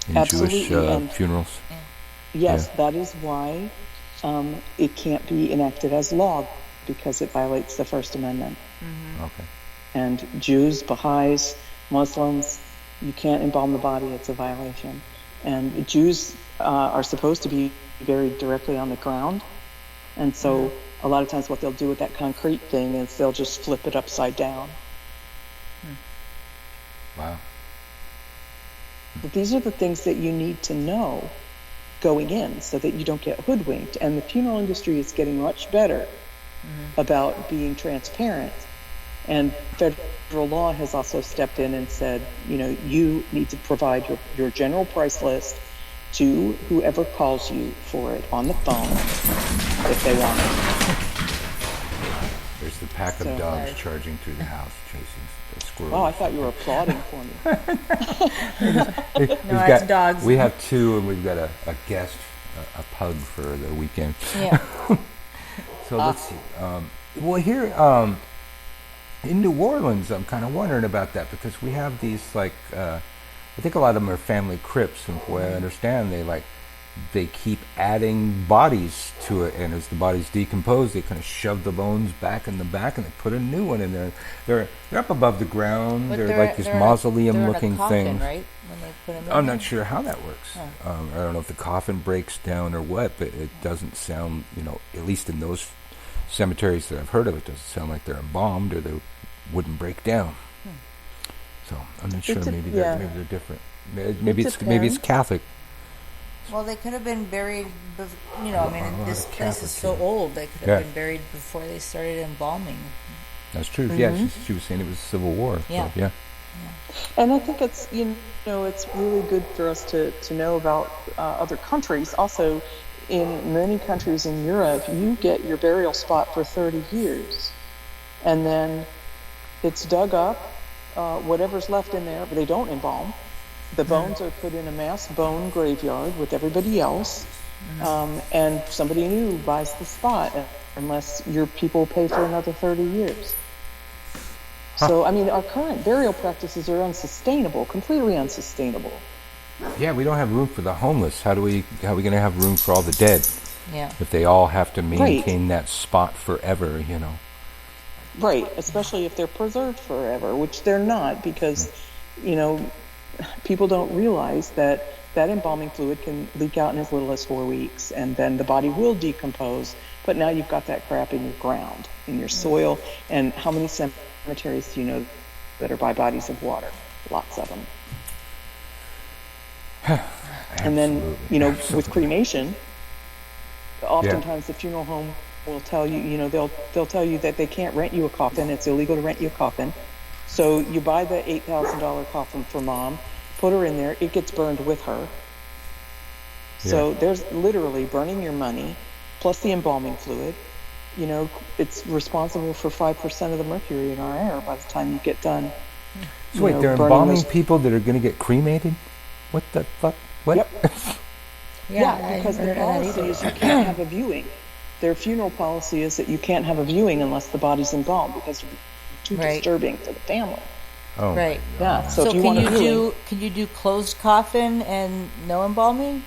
in Absolutely. Jewish funerals? Yes, that is why it can't be enacted as law, because it violates the First Amendment. Okay. And Jews, Baha'is, Muslims, you can't embalm the body. It's a violation. And Jews are supposed to be buried directly on the ground. And so a lot of times what they'll do with that concrete thing is they'll just flip it upside down. Wow. But these are the things that you need to know going in so that you don't get hoodwinked. And the funeral industry is getting much better about being transparent. And federal law has also stepped in and said, you need to provide your general price list to whoever calls you for it on the phone if they want it. There's the pack of dogs charging through the house, chasing the squirrels. Oh, I thought you were applauding for me. It's dogs. We have two, and we've got a guest, a pug for the weekend. Yeah. So let's see. Well, here in New Orleans, I'm kind of wondering about that, because we have these, I think a lot of them are family crypts, and from what I understand, they keep adding bodies to it, and as the bodies decompose, they kind of shove the bones back in the back, and they put a new one in there. They're up above the ground. But they're like these mausoleum-looking things. Right? When they put them in I'm there? not sure how that works. I don't know if the coffin breaks down or what, but it doesn't sound, at least in those cemeteries that I've heard of, it doesn't sound like they're embalmed or they wouldn't break down. So I'm not sure. Maybe they're different. Maybe it's Catholic. Well, they could have been buried. This place is so old. They could have been buried before they started embalming. That's true. Yeah, she was saying it was Civil War. Yeah. So, yeah. And I think it's it's really good for us to know about other countries. Also, in many countries in Europe, you get your burial spot for 30 years, and then it's dug up. Whatever's left in there, but they don't embalm. The bones are put in a mass bone graveyard with everybody else, and somebody new buys the spot, unless your people pay for another 30 years. So, our current burial practices are unsustainable, completely unsustainable. Yeah, we don't have room for the homeless. How are we going to have room for all the dead? Yeah. If they all have to maintain that spot forever, Right, especially if they're preserved forever, which they're not, because, people don't realize that embalming fluid can leak out in as little as 4 weeks, and then the body will decompose, but now you've got that crap in your ground, in your soil. And how many cemeteries do you know that are by bodies of water? Lots of them. And then, with cremation, oftentimes the funeral home will tell you, they'll tell you that they can't rent you a coffin. It's illegal to rent you a coffin. So you buy the $8,000 coffin for mom, put her in there. It gets burned with her. So there's literally burning your money, plus the embalming fluid. It's responsible for 5% of the mercury in our air by the time you get done. So wait, they're embalming people that are going to get cremated? What the fuck? What? Yep. Yeah, because the policy is you can't have a viewing. Their funeral policy is that you can't have a viewing unless the body's embalmed, because it's too disturbing for the family. Oh, right. Yeah. So if you can you do closed coffin and no embalming?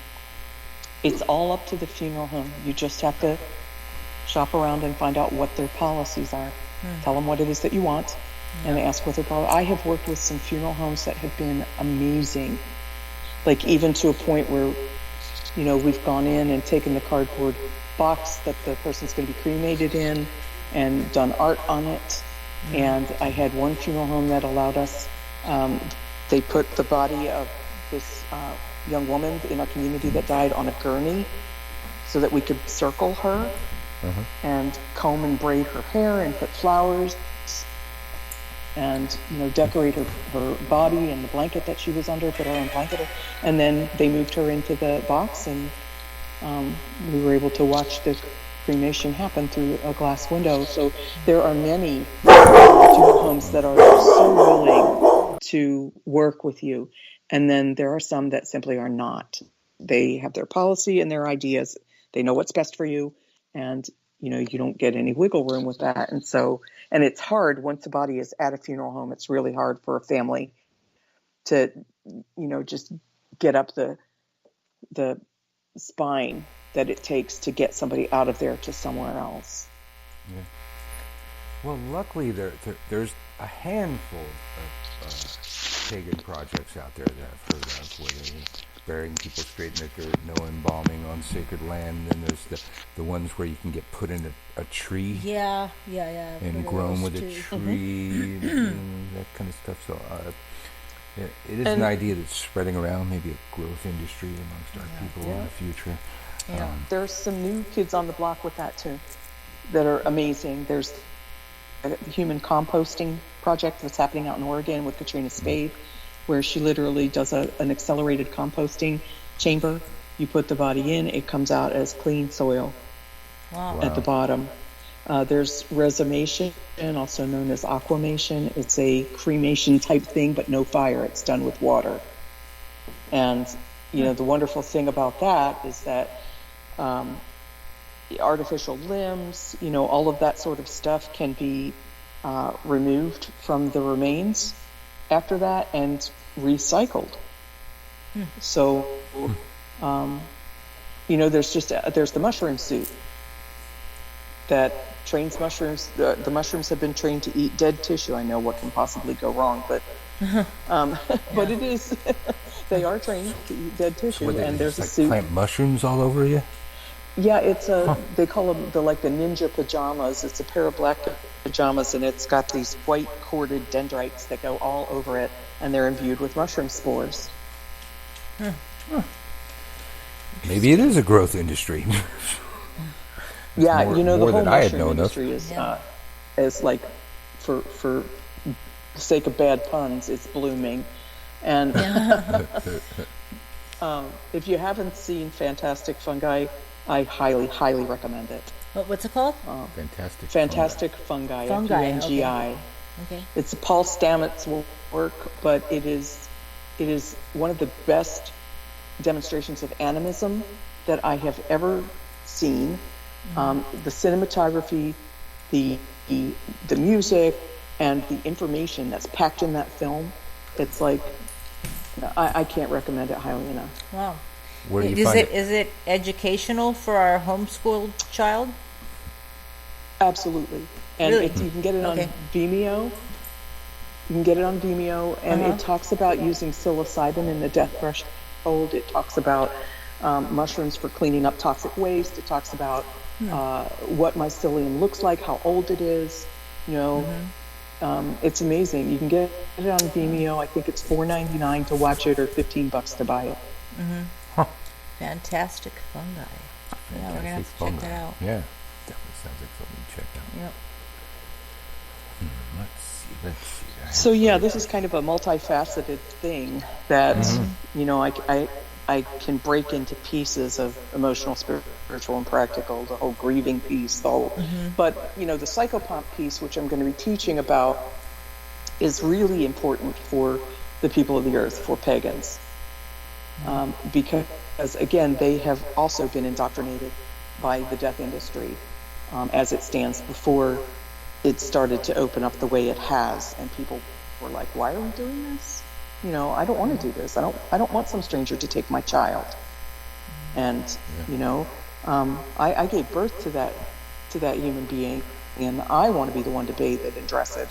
It's all up to the funeral home. You just have to shop around and find out what their policies are. Tell them what it is that you want, and ask what their policy. I have worked with some funeral homes that have been amazing, like even to a point where, we've gone in and taken the cardboard box that the person's going to be cremated in and done art on it. And I had one funeral home that allowed us, they put the body of this young woman in our community that died on a gurney so that we could circle her and comb and braid her hair and put flowers and, decorate her body and the blanket that she was under, put her own blanket. And then they moved her into the box, and we were able to watch the cremation happen through a glass window. So there are many funeral homes that are so willing to work with you. And then there are some that simply are not. They have their policy and their ideas. They know what's best for you. And, you don't get any wiggle room with that. And it's hard once a body is at a funeral home. It's really hard for a family to, just get up the spine that it takes to get somebody out of there to somewhere else. Yeah. Well, luckily there's a handful of pagan projects out there that I've heard of, where they're burying people straight in the dirt, no embalming on sacred land. And there's the ones where you can get put in a tree. Yeah. And grown with a tree, and that kind of stuff. So it is an idea that's spreading around, maybe a growth industry amongst our people in the future. Yeah. There's some new kids on the block with that too that are amazing. There's a human composting project that's happening out in Oregon with Katrina Spade, where she literally does an accelerated composting chamber. You put the body in, it comes out as clean soil at the bottom. There's resumation, also known as aquamation. It's a cremation type thing, but no fire. It's done with water. And, the wonderful thing about that is that the artificial limbs, all of that sort of stuff can be removed from the remains after that and recycled. So, there's the mushroom suit that trains mushrooms. The mushrooms have been trained to eat dead tissue. I know what can possibly go wrong, but but it is. They are trained to eat dead tissue, and there's a suit. Plant mushrooms all over you. Yeah, it's they call them the ninja pajamas. It's a pair of black pajamas, and it's got these white corded dendrites that go all over it, and they're imbued with mushroom spores. Maybe it is a growth industry. Yeah, more, the more whole mushroom industry is like, for the sake of bad puns, it's blooming. And if you haven't seen Fantastic Fungi, I highly, highly recommend it. What's it called? Fantastic Fungi. Fungi. Okay. It's Paul Stamets' work, but it is one of the best demonstrations of animism that I have ever seen. The cinematography, the music, and the information that's packed in that film, it's like, I can't recommend it highly enough. Wow. Where do you find it? Is it educational for our homeschooled child? Absolutely. And really? You can get it on Vimeo. And it talks about using psilocybin in the death threshold. It talks about mushrooms for cleaning up toxic waste. It talks about what mycelium looks like, how old it is. It's amazing. You can get it on Vimeo. I think it's $4.99 to watch it, or $15 to buy it. Fantastic Fungi. Yeah, we're gonna have to check that out. Yeah, definitely sounds like something to check out. Yep. Let's see. So this is kind of a multifaceted thing that I can break into pieces of emotional, spiritual, and practical. The whole grieving piece, the whole. But the psychopomp piece, which I'm going to be teaching about, is really important for the people of the earth, for pagans, because again, they have also been indoctrinated by the death industry as it stands before it started to open up the way it has, and people were like, "Why are we doing this? I don't want to do this. I don't want some stranger to take my child." And I gave birth to that human being, and I want to be the one to bathe it and dress it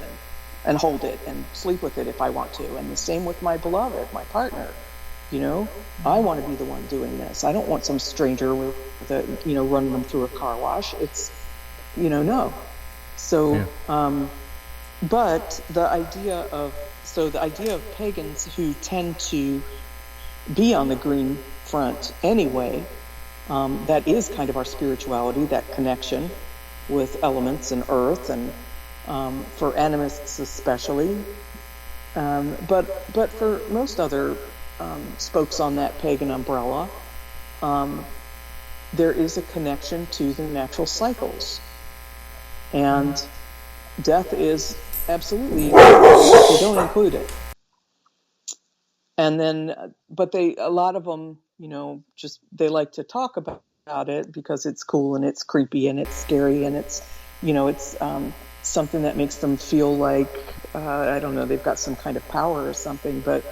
and hold it and sleep with it if I want to. And the same with my beloved, my partner. I want to be the one doing this. I don't want some stranger with running them through a car wash. It's no. So but the idea of pagans who tend to be on the green front anyway That is kind of our spirituality, that connection with elements and earth, and for animists especially, but for most other spokes on that pagan umbrella, there is a connection to the natural cycles, and death is absolutely, they don't include it. And then, but a lot of them, just, they like to talk about it because it's cool and it's creepy and it's scary and it's, it's something that makes them feel like, I don't know, they've got some kind of power or something. But,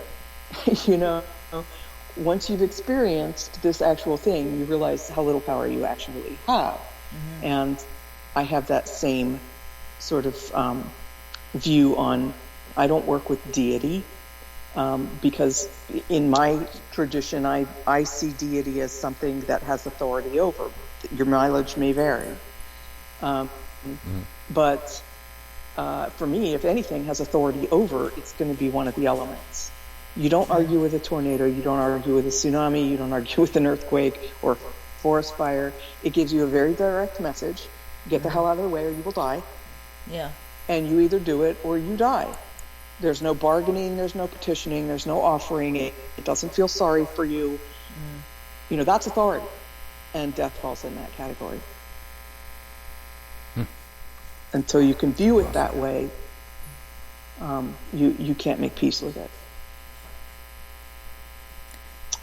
once you've experienced this actual thing, you realize how little power you actually have. Mm-hmm. And I have that same sort of view on, I don't work with deity. Because in my tradition, I see deity as something that has authority over. Your mileage may vary. But for me, if anything has authority over, it's going to be one of the elements. You don't argue with a tornado. You don't argue with a tsunami. You don't argue with an earthquake or forest fire. It gives you a very direct message. Get the hell out of the way or you will die. Yeah. And you either do it or you die. There's no bargaining, there's no petitioning, there's no offering. It doesn't feel sorry for you. That's authority. And death falls in that category. Until you can view it that way, you can't make peace with it.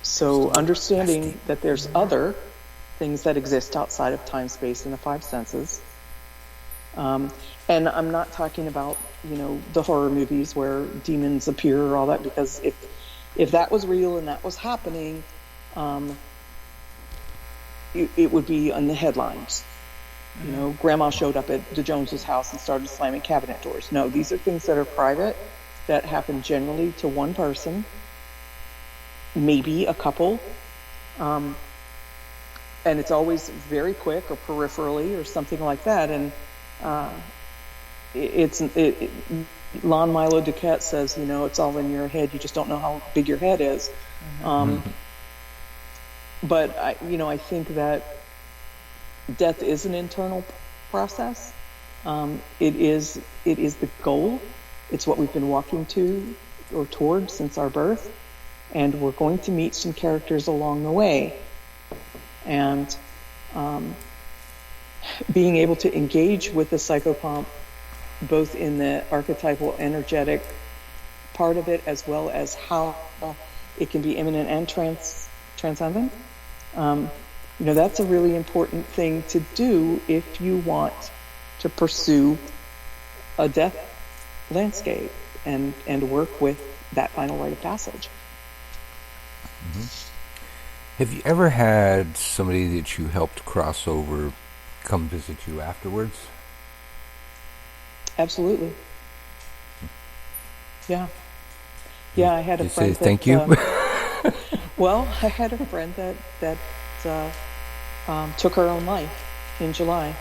So understanding that there's other things that exist outside of time, space, and the five senses. And I'm not talking about, the horror movies where demons appear or all that, because if that was real and that was happening, it would be on the headlines. Grandma showed up at the Joneses' house and started slamming cabinet doors. No, these are things that are private, that happen generally to one person, maybe a couple, and it's always very quick or peripherally or something like that. And Lon Milo Duquette says, it's all in your head. You just don't know how big your head is. But I think that death is an internal process. It is the goal. It's what we've been walking to or toward since our birth, and we're going to meet some characters along the way. And being able to engage with the psychopomp, both in the archetypal energetic part of it, as well as how it can be immanent and transcendent. That's a really important thing to do if you want to pursue a death landscape and work with that final rite of passage. Have you ever had somebody that you helped cross over come visit you afterwards? Absolutely. Yeah. I had a friend. Say thank you. Well, I had a friend that took her own life in July.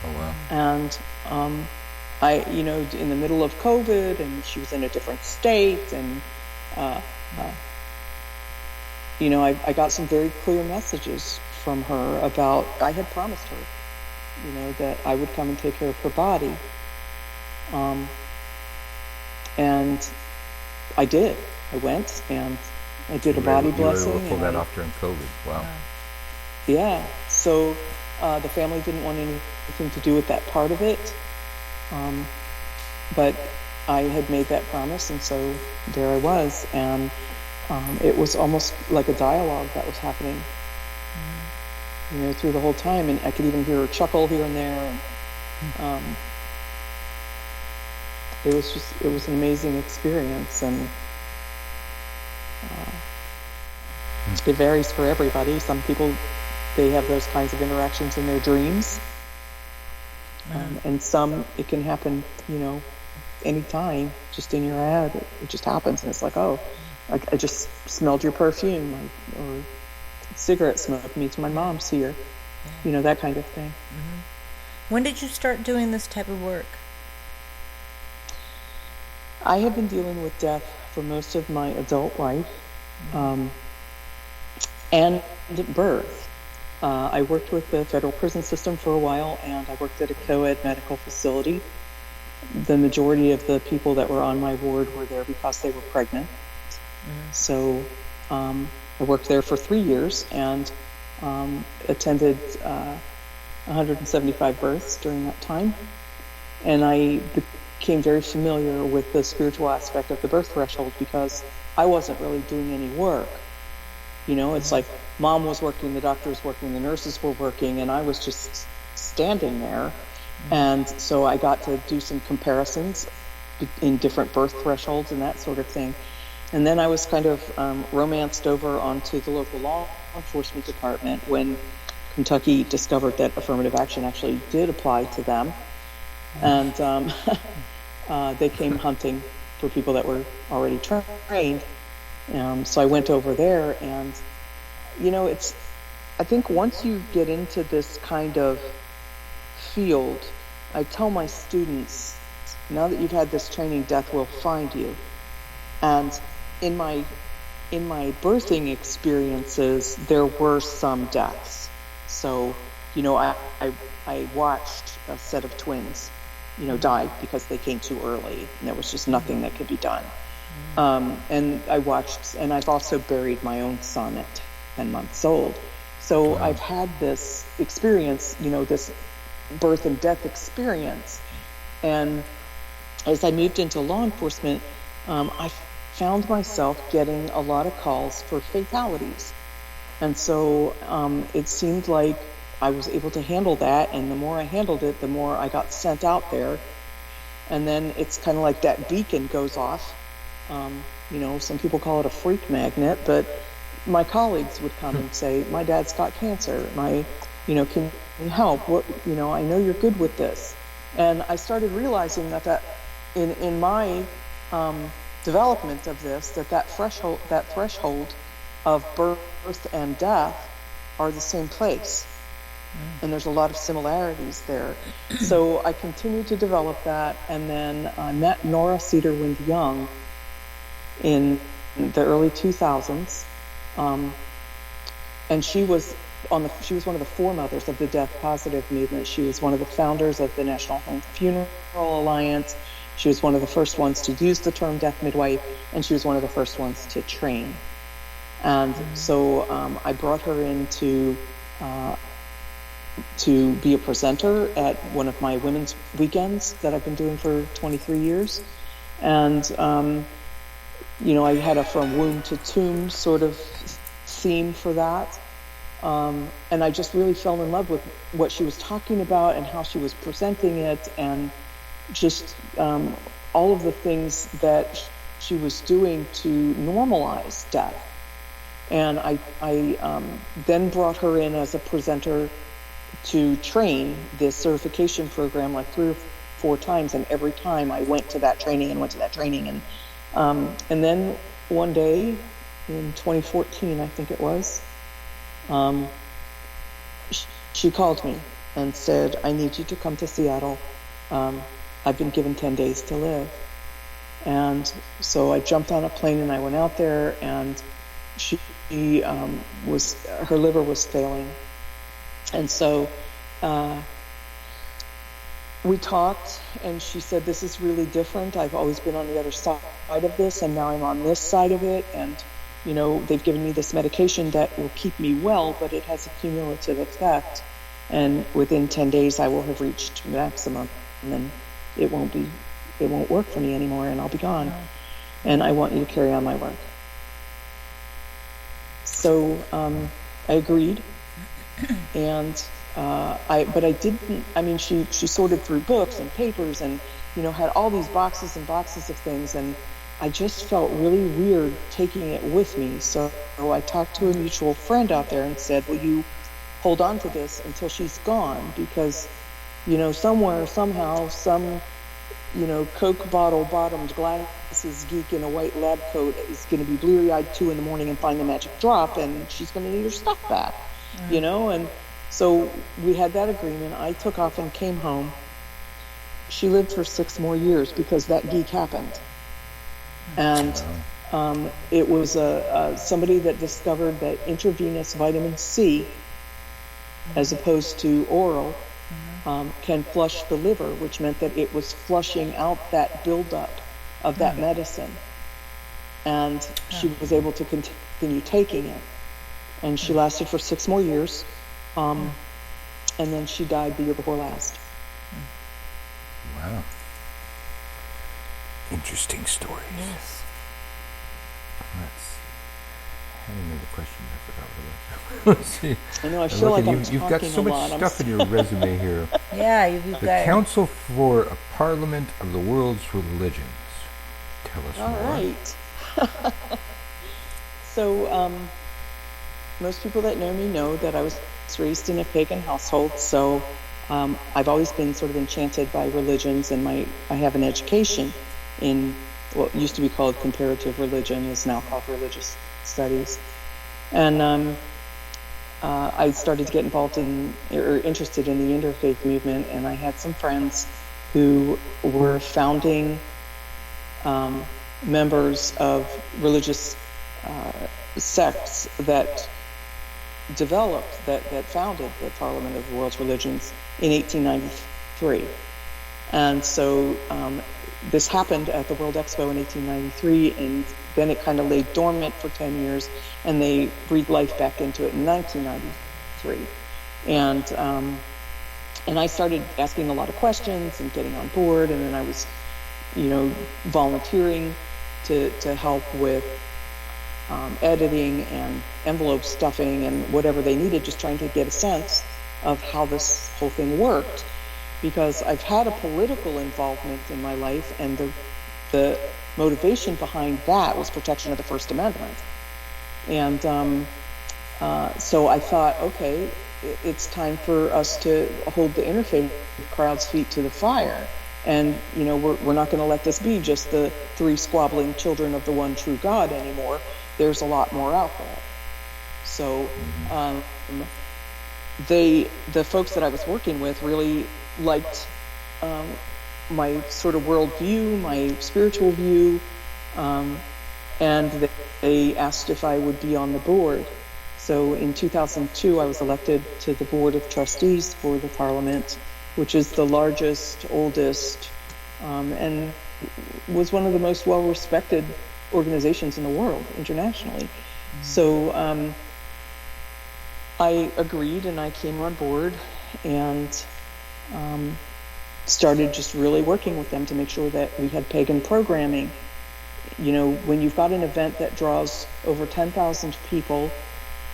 Oh wow! And I, in the middle of COVID, and she was in a different state, and I got some very clear messages from her about, I had promised her, that I would come and take care of her body. And I did. I went and I did a body blessing. You were able to pull that off during COVID. Wow. Yeah. So the family didn't want anything to do with that part of it. But I had made that promise, and so there I was. And it was almost like a dialogue that was happening, through the whole time. And I could even hear her chuckle here and there. And it was an amazing experience. And it varies for everybody. Some people, they have those kinds of interactions in their dreams. And some, it can happen, anytime, just in your head. It just happens, and it's like, oh, I just smelled your perfume, or cigarette smoke means my mom's here, that kind of thing. When did you start doing this type of work? I have been dealing with death for most of my adult life, and birth. I worked with the federal prison system for a while, and I worked at a co-ed medical facility. The majority of the people that were on my ward were there because they were pregnant. So I worked there for 3 years and attended 175 births during that time. And I became very familiar with the spiritual aspect of the birth threshold because I wasn't really doing any work. You know, it's like mom was working, the doctor was working, the nurses were working, and I was just standing there. And so I got to do some comparisons in different birth thresholds and that sort of thing. And then I was kind of romanced over onto the local law enforcement department when Kentucky discovered that affirmative action actually did apply to them. And they came hunting for people that were already trained. So I went over there, and, you know, I think once you get into this kind of field, I tell my students, now that you've had this training, death will find you. And in my birthing experiences, there were some deaths. So, you know, I watched a set of twins, you know, die because they came too early, and there was just nothing that could be done. And I watched, and I've also buried my own son at 10 months old. So I've had this experience, you know, this birth and death experience. And as I moved into law enforcement, I found myself getting a lot of calls for fatalities. And so it seemed like I was able to handle that, and the more I handled it, the more I got sent out there. And then it's kind of like that beacon goes off. You know, some people call it a freak magnet, but my colleagues would come and say, my dad's got cancer. You know, can you help? What, you know, I know you're good with this. And I started realizing that in my development of this, that threshold of birth and death are the same place. And there's a lot of similarities there. So I continued to develop that, and then I met Nora Cedarwind Young in the early 2000s, and she was one of the foremothers of the Death Positive movement. She was one of the founders of the National Home Funeral Alliance. She was one of the first ones to use the term death midwife, and she was one of the first ones to train. And so I brought her in to be a presenter at one of my women's weekends that I've been doing for 23 years. And you know, I had a from womb to tomb sort of theme for that. And I just really fell in love with what she was talking about and how she was presenting it, and just all of the things that she was doing to normalize death. And I then brought her in as a presenter to train this certification program like 3 or 4 times, and every time I went to that training. And then one day in 2014, I think it was, she called me and said, I need you to come to Seattle. I've been given 10 days to live. And so I jumped on a plane and I went out there, and her liver was failing. And so we talked, and she said, this is really different. I've always been on the other side of this, and now I'm on this side of it. And, you know, they've given me this medication that will keep me well, but it has a cumulative effect. And within 10 days, I will have reached maximum, and then it won't work for me anymore, and I'll be gone. And I want you to carry on my work. So I agreed. And she sorted through books and papers and, you know, had all these boxes and boxes of things, and I just felt really weird taking it with me. So I talked to a mutual friend out there and said, will you hold on to this until she's gone? Because, you know, somewhere, somehow, some, you know, Coke bottle-bottomed glasses geek in a white lab coat is going to be bleary-eyed 2 a.m. and find the magic drop, and she's going to need her stuff back, you know? And so we had that agreement. I took off and came home. She lived for 6 more years because that geek happened. And it was somebody that discovered that intravenous vitamin C as opposed to oral, can flush the liver, which meant that it was flushing out that buildup of that medicine. And she was able to continue taking it. And she lasted for 6 more years. And then she died the year before last. Wow. Interesting stories. Yes. Let's see. I had another question. I forgot what it was. Let's see. I know, I feel like you've got so much stuff in your resume here. Yeah, you've The got Council for a Parliament of the World's Religions. Tell us more. All right. So, most people that know me know that I was raised in a pagan household, so I've always been sort of enchanted by religions, and I have an education in what used to be called comparative religion, is now called religious studies. And I started to get involved in, or interested in, the interfaith movement, and I had some friends who were founding members of religious sects that developed, that founded the Parliament of the World's Religions in 1893. And so this happened at the World Expo in 1893, and then it kind of lay dormant for 10 years, and they breathed life back into it in 1993. And I started asking a lot of questions and getting on board, and then I was, volunteering to help with editing and envelope stuffing and whatever they needed, just trying to get a sense of how this whole thing worked. Because I've had a political involvement in my life, and the motivation behind that was protection of the First Amendment. And so I thought, okay, it's time for us to hold the interfaith crowd's feet to the fire. And, we're not going to let this be just the 3 squabbling children of the one true God anymore. There's a lot more out there. So the folks that I was working with really liked my sort of worldview, my spiritual view, and they asked if I would be on the board. So in 2002, I was elected to the Board of Trustees for the Parliament, which is the largest, oldest, and was one of the most well-respected organizations in the world internationally. So I agreed, and I came on board and started just really working with them to make sure that we had pagan programming. When you've got an event that draws over 10,000 people,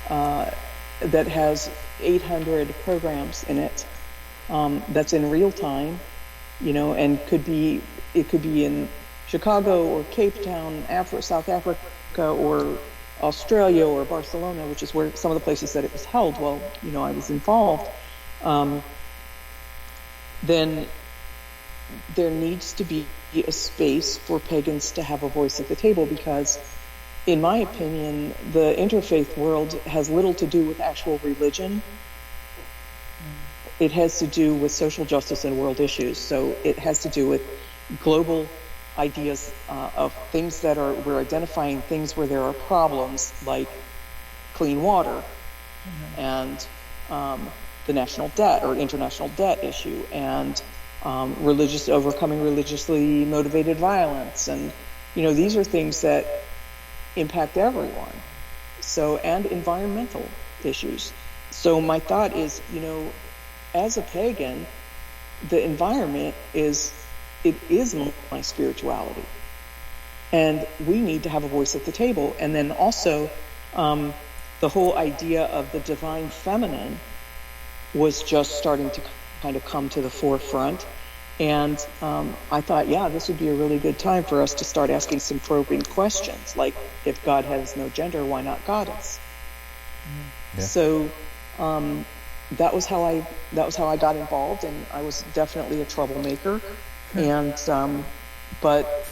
that has 800 programs in it, that's in real time, and it could be in Chicago or Cape Town, South Africa, or Australia, or Barcelona, which is where some of the places that it was held while I was involved. Then there needs to be a space for pagans to have a voice at the table, because in my opinion, the interfaith world has little to do with actual religion. It has to do with social justice and world issues. So it has to do with global ideas of things that we're identifying things where there are problems, like clean water and the national debt or international debt issue, and overcoming religiously motivated violence. And, these are things that impact everyone. So, and environmental issues. So my thought is, as a pagan, the environment is my spirituality. And we need to have a voice at the table. And then also, the whole idea of the divine feminine was just starting to kind of come to the forefront. And I thought, this would be a really good time for us to start asking some probing questions, like, if God has no gender, why not goddess? Yeah. So that was how I got involved, and I was definitely a troublemaker. And but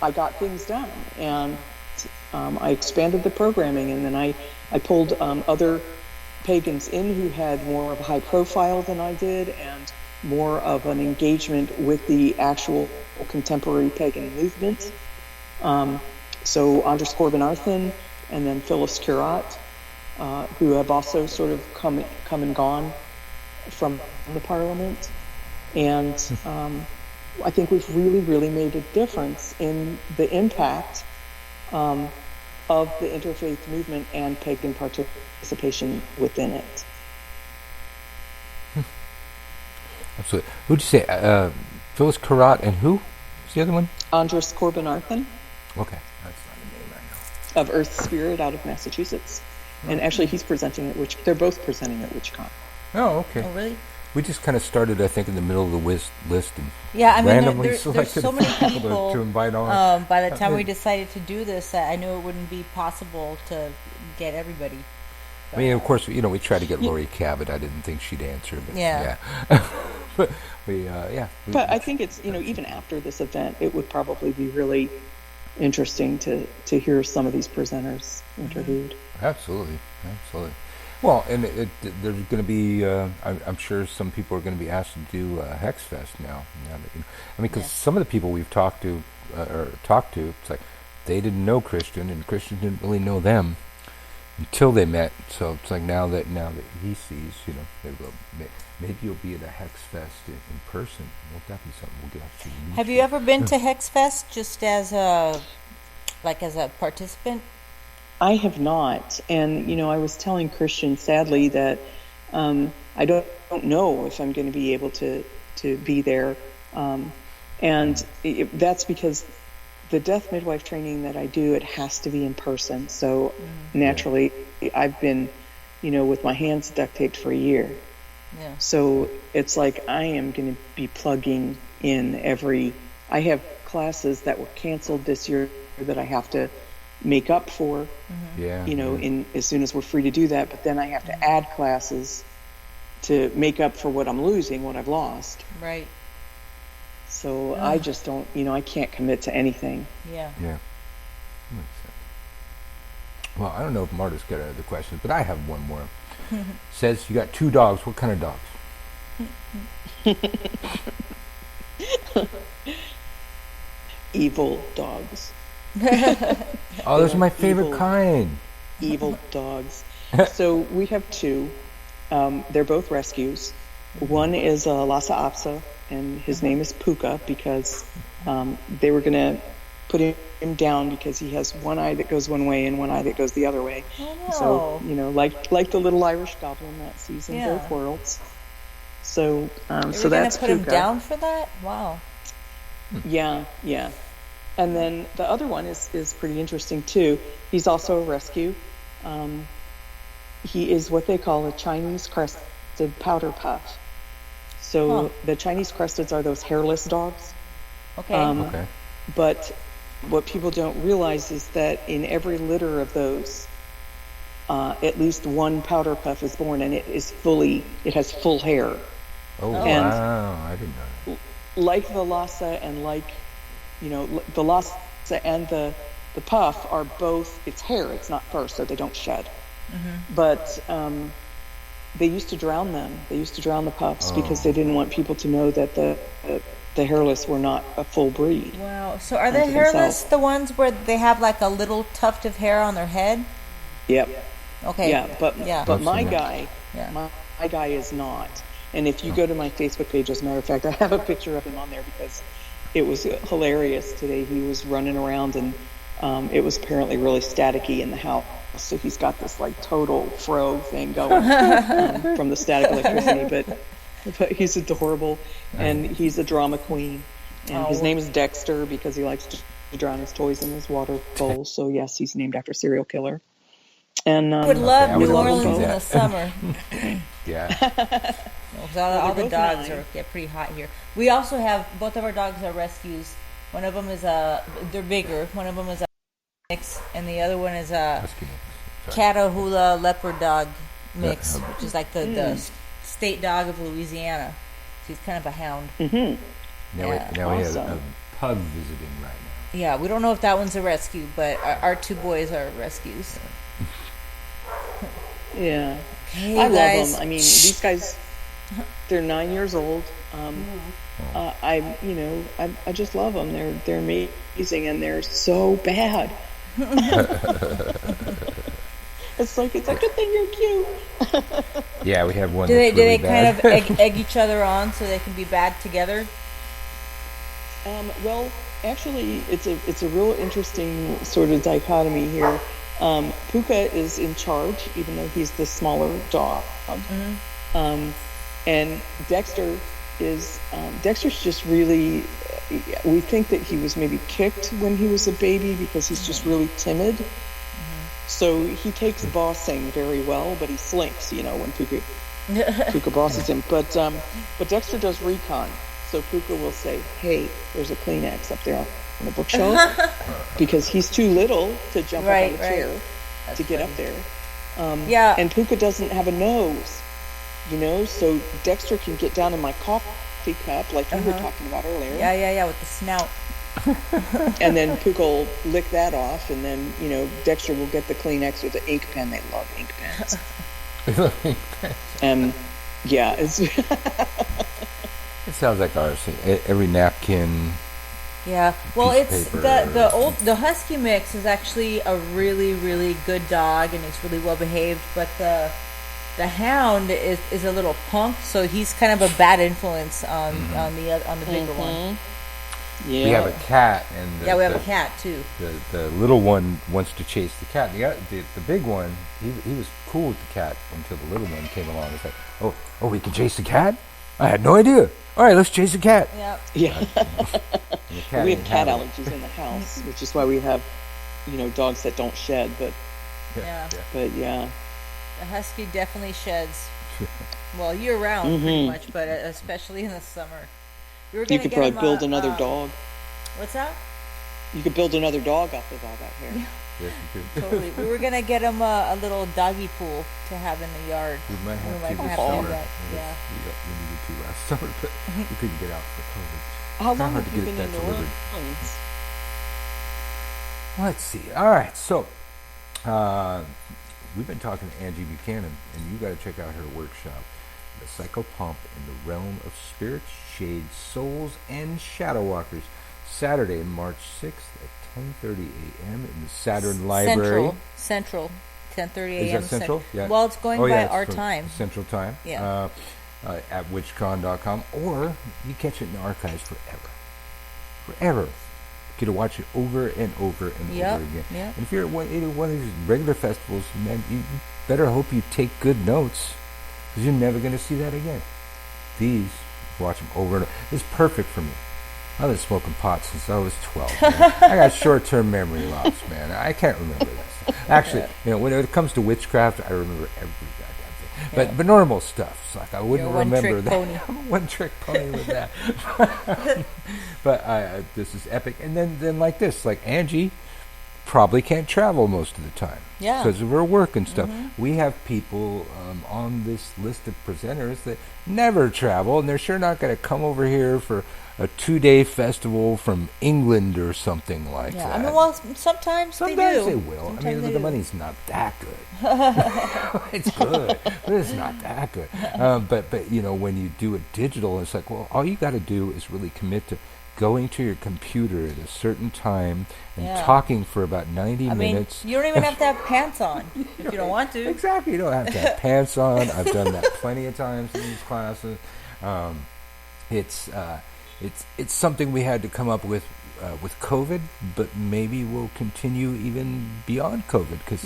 I got things done, and I expanded the programming, and then I pulled other pagans in who had more of a high profile than I did, and more of an engagement with the actual contemporary pagan movement. So Andres Corbin-Arthen, and then Phyllis Curat, who have also sort of come and gone from the Parliament. And I think we've really, really made a difference in the impact of the interfaith movement and pagan participation within it. Absolutely. Who'd you say? Phyllis Carrot and who? Who's the other one? Andres Corbin-Arthen. Okay. That's not a name I know. Of Earth Spirit out of Massachusetts. And actually he's presenting at they're both presenting at WitchCon. Oh, okay. Oh, really? We just kind of started, I think, in the middle of the list and randomly there's selected so many people to invite on. By the time we decided to do this, I knew it wouldn't be possible to get everybody. I mean, of course, we tried to get Lori Cabot. I didn't think she'd answer, but yeah. but But I think it's, even after this event, it would probably be really interesting to hear some of these presenters interviewed. Absolutely. Well, and there's going to be, I'm sure some people are going to be asked to do Hex Fest now. Because some of the people we've talked to, it's like they didn't know Christian, and Christian didn't really know them until they met. So it's like now that he sees, they will, maybe you'll be at a Hex Fest in person. Won't that be something we'll get actually meet? Have you ever been to Hex Fest just as a participant? I have not, and I was telling Christian sadly that I don't know if I'm going to be able to be there, and that's because the death midwife training that I do, it has to be in person. So naturally, I've been, with my hands duct taped for a year. Yeah. So it's like I am going to be plugging in I have classes that were canceled this year that I have to make up for, in as soon as we're free to do that. But then I have to add classes to make up for what I'm losing, what I've lost. Right. So I just don't, I can't commit to anything. Yeah. Yeah. Makes sense. Well, I don't know if Marta's got other questions, but I have one more. Says you got 2 dogs. What kind of dogs? Evil dogs. Oh, those are my favorite kind. Evil dogs. So we have 2. They're both rescues. One is a Lhasa Apso, and his name is Puka because they were going to put him down because he has one eye that goes one way and one eye that goes the other way. Oh, no. So, like the little Irish goblin that sees in both worlds. So, so that's Puka. Put him Puka. down for that? Wow. Yeah. And then the other one is pretty interesting too. He's also a rescue. He is what they call a Chinese crested powder puff. So the Chinese cresteds are those hairless dogs. Okay. Okay. But what people don't realize is that in every litter of those, at least one powder puff is born, and it has full hair. Oh, and wow. I didn't know that. Like the Lhasa and the Lhasa and the puff are both, it's hair, it's not fur, so they don't shed. Mm-hmm. But they used to drown them. They used to drown the puffs because they didn't want people to know that the hairless were not a full breed. Wow. So are the hairless the ones where they have like a little tuft of hair on their head? Yep. Okay. Yeah, but my guy is not. And if you go to my Facebook page, as a matter of fact, I have a picture of him on there because it was hilarious today. He was running around and it was apparently really staticky in the house. So he's got this like total fro thing going from the static electricity, but he's adorable and he's a drama queen. And his name is Dexter because he likes to drown his toys in his water bowl. So yes, he's named after a serial killer. And I would love New Orleans in the summer. Yeah. All the dogs get pretty hot here. We also have, both of our dogs are rescues. One of them is they're bigger. One of them is a mix, and the other one is a Catahoula leopard dog mix, which is like the state dog of Louisiana. So he's kind of a hound. Mm-hmm. Now we have a pug visiting right now. Yeah, we don't know if that one's a rescue, but our 2 boys are rescues. Yeah. Hey, I guys. love them. I mean, these guys, they're 9 years old. I just love them. They're amazing and they're so bad. It's like a good thing you're cute. Yeah, we have one. Do that's really they bad. kind of egg each other on so they can be bad together? Well, actually, it's a real interesting sort of dichotomy here. Puka is in charge, even though he's the smaller dog. And Dexter is Dexter's just really. We think that he was maybe kicked when he was a baby because he's just really timid. So he takes bossing very well, but he slinks, when Puka bosses him. But Dexter does recon. So Puka will say, "Hey, there's a Kleenex up there on the bookshelf," because he's too little to jump up on the chair to get up there. And Puka doesn't have a nose, so Dexter can get down in my coffee cup like you were talking about earlier. Yeah, with the snout. And then Puka will lick that off, and then, Dexter will get the Kleenex or the ink pen. They love ink pens. Yeah, it's... It sounds like ours. Every napkin. Yeah, well, piece it's of paper. the Husky mix is actually a really, really good dog, and it's really well behaved. But the Hound is a little punk, so he's kind of a bad influence on the bigger one. Yeah. We have a cat, and we have a cat too. The little one wants to chase the cat. The big one, he was cool with the cat until the little one came along. It's like, oh, we can chase the cat? I had no idea. All right, let's chase the cat. Yeah. We have cat allergies allergies in the house, which is why we have, dogs that don't shed. But yeah. The Husky definitely sheds. Well, year round, pretty much, but especially in the summer. You could probably build another dog. What's that? You could build another dog off of all that hair. Yes, you could. Totally. We were gonna get him a little doggy pool to have in the yard. We might have to do this summer. that. Yeah. We needed to last summer, but we couldn't get out for COVID. How long hard have to you get been that in New delivered. Orleans? Let's see. All right, so we've been talking to Angie Buchanan, and you got to check out her workshop, The Psychopomp in the Realm of Spirits, Shades, Souls, and Shadow Walkers, Saturday, March 6th at 10:30 a.m. in the Saturn Library. Central, 10:30 a.m. Is that Central? Yeah. Well, it's going by our time. Central time. Yeah. At WitchCon.com, or you catch it in the archives forever. You get to watch it over and over and over again. Yep. And if you're at one of these regular festivals, man, you better hope you take good notes, because you're never going to see that again. These, watch them over and over. It's perfect for me. I've been smoking pot since I was 12. Man. I got short-term memory loss, man. I can't remember that stuff. Actually, when it comes to witchcraft, I remember every goddamn thing. But normal stuff, it's like I wouldn't remember that. I'm a one-trick pony with that. But this is epic. And then like this, like Angie probably can't travel most of the time. Yeah. Because of her work and stuff. We have people on this list of presenters that never travel, and they're sure not going to come over here for a 2-day festival from England or something like that. I mean, well, sometimes they do. They will. Sometimes I mean, the money's not that good. It's good, but it's not that good. But when you do it digital, it's like, well, all you got to do is really commit to going to your computer at a certain time and talking for about 90 minutes. You don't even have to have pants on if you don't want to. Exactly. You don't have to have pants on. I've done that plenty of times in these classes. It's something we had to come up with COVID, but maybe we'll continue even beyond COVID, because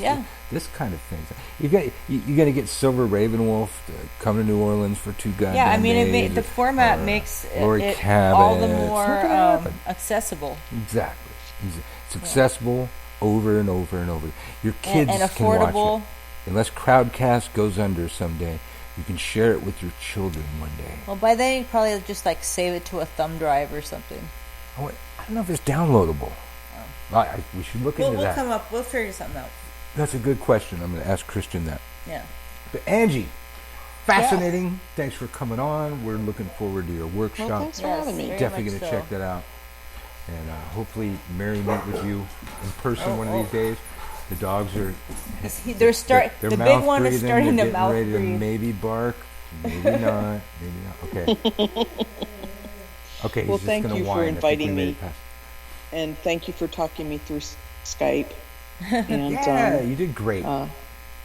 this kind of thing. You're gonna get Silver Ravenwolf to come to New Orleans for 2 goddamn days. Yeah, I mean, the format makes it all the more accessible. Exactly. It's accessible over and over and over. Your kids and can watch affordable. it. Unless Crowdcast goes under someday, you can share it with your children one day. Well, by then you probably just save it to a thumb drive or something. I don't know if it's downloadable. We should look into that. We'll figure something out. That's a good question. I'm going to ask Christian that. Yeah. But Angie, fascinating. Yeah. Thanks for coming on. We're looking forward to your workshop. Well, thanks for having me. Definitely going to check that out. And hopefully Mary meet with you in person one of these days. The dogs are... The big one is starting to mouth breathe. Maybe bark, maybe not. Okay. Okay, well, thank you for inviting me. And thank you for talking me through Skype. And, you did great.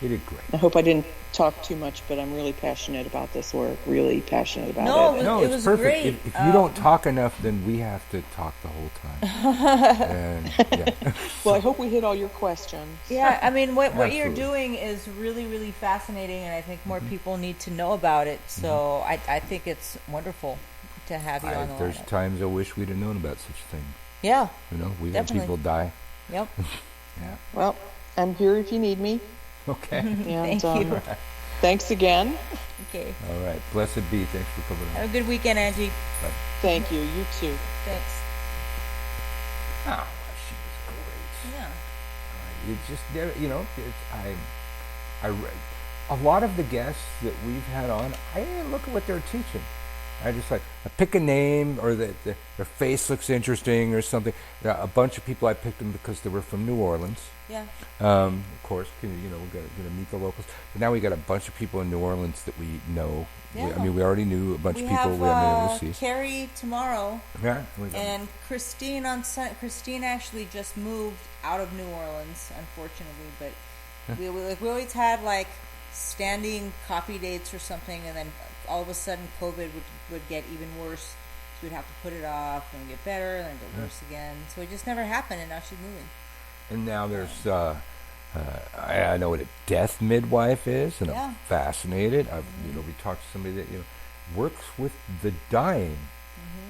You did great. I hope I didn't talk too much, but I'm really passionate about this work. Really passionate about it. No, it it's was perfect. great. If you don't talk enough, then we have to talk the whole time. And, yeah. Well, I hope we hit all your questions. Yeah, I mean, what you're Absolutely. doing is really, really fascinating, and I think more people need to know about it. So I think it's wonderful to have you on the There's lineup. times I wish we'd have known about such a thing. Yeah. You know, we've Definitely. had people die. Yep. Yeah. Well, I'm here if you need me. Okay. And, Thank you. Thanks again. Okay. All right. Blessed be. Thanks for coming on. Have a good weekend, Angie. Bye. Thank you. You too. Thanks. Oh, she was great. Yeah. It just never, you know, I read a lot of the guests that we've had on. I didn't look at what they're teaching. I just I pick a name or their face looks interesting or something. A bunch of people I picked them because they were from New Orleans. Yeah. Of course, we're gonna meet the locals. But now we got a bunch of people in New Orleans that we know. Yeah. We already knew a bunch of people have, we haven't been able to see. Carrie tomorrow. Yeah. And Christine on Sunday. Christine actually just moved out of New Orleans, unfortunately, but we always had like standing copy dates or something, and then all of a sudden COVID would get even worse. So we'd have to put it off and get better, and then get worse again. So it just never happened, and now she's moving. And now there's I know what a death midwife is, and I'm fascinated. We talked to somebody that works with the dying.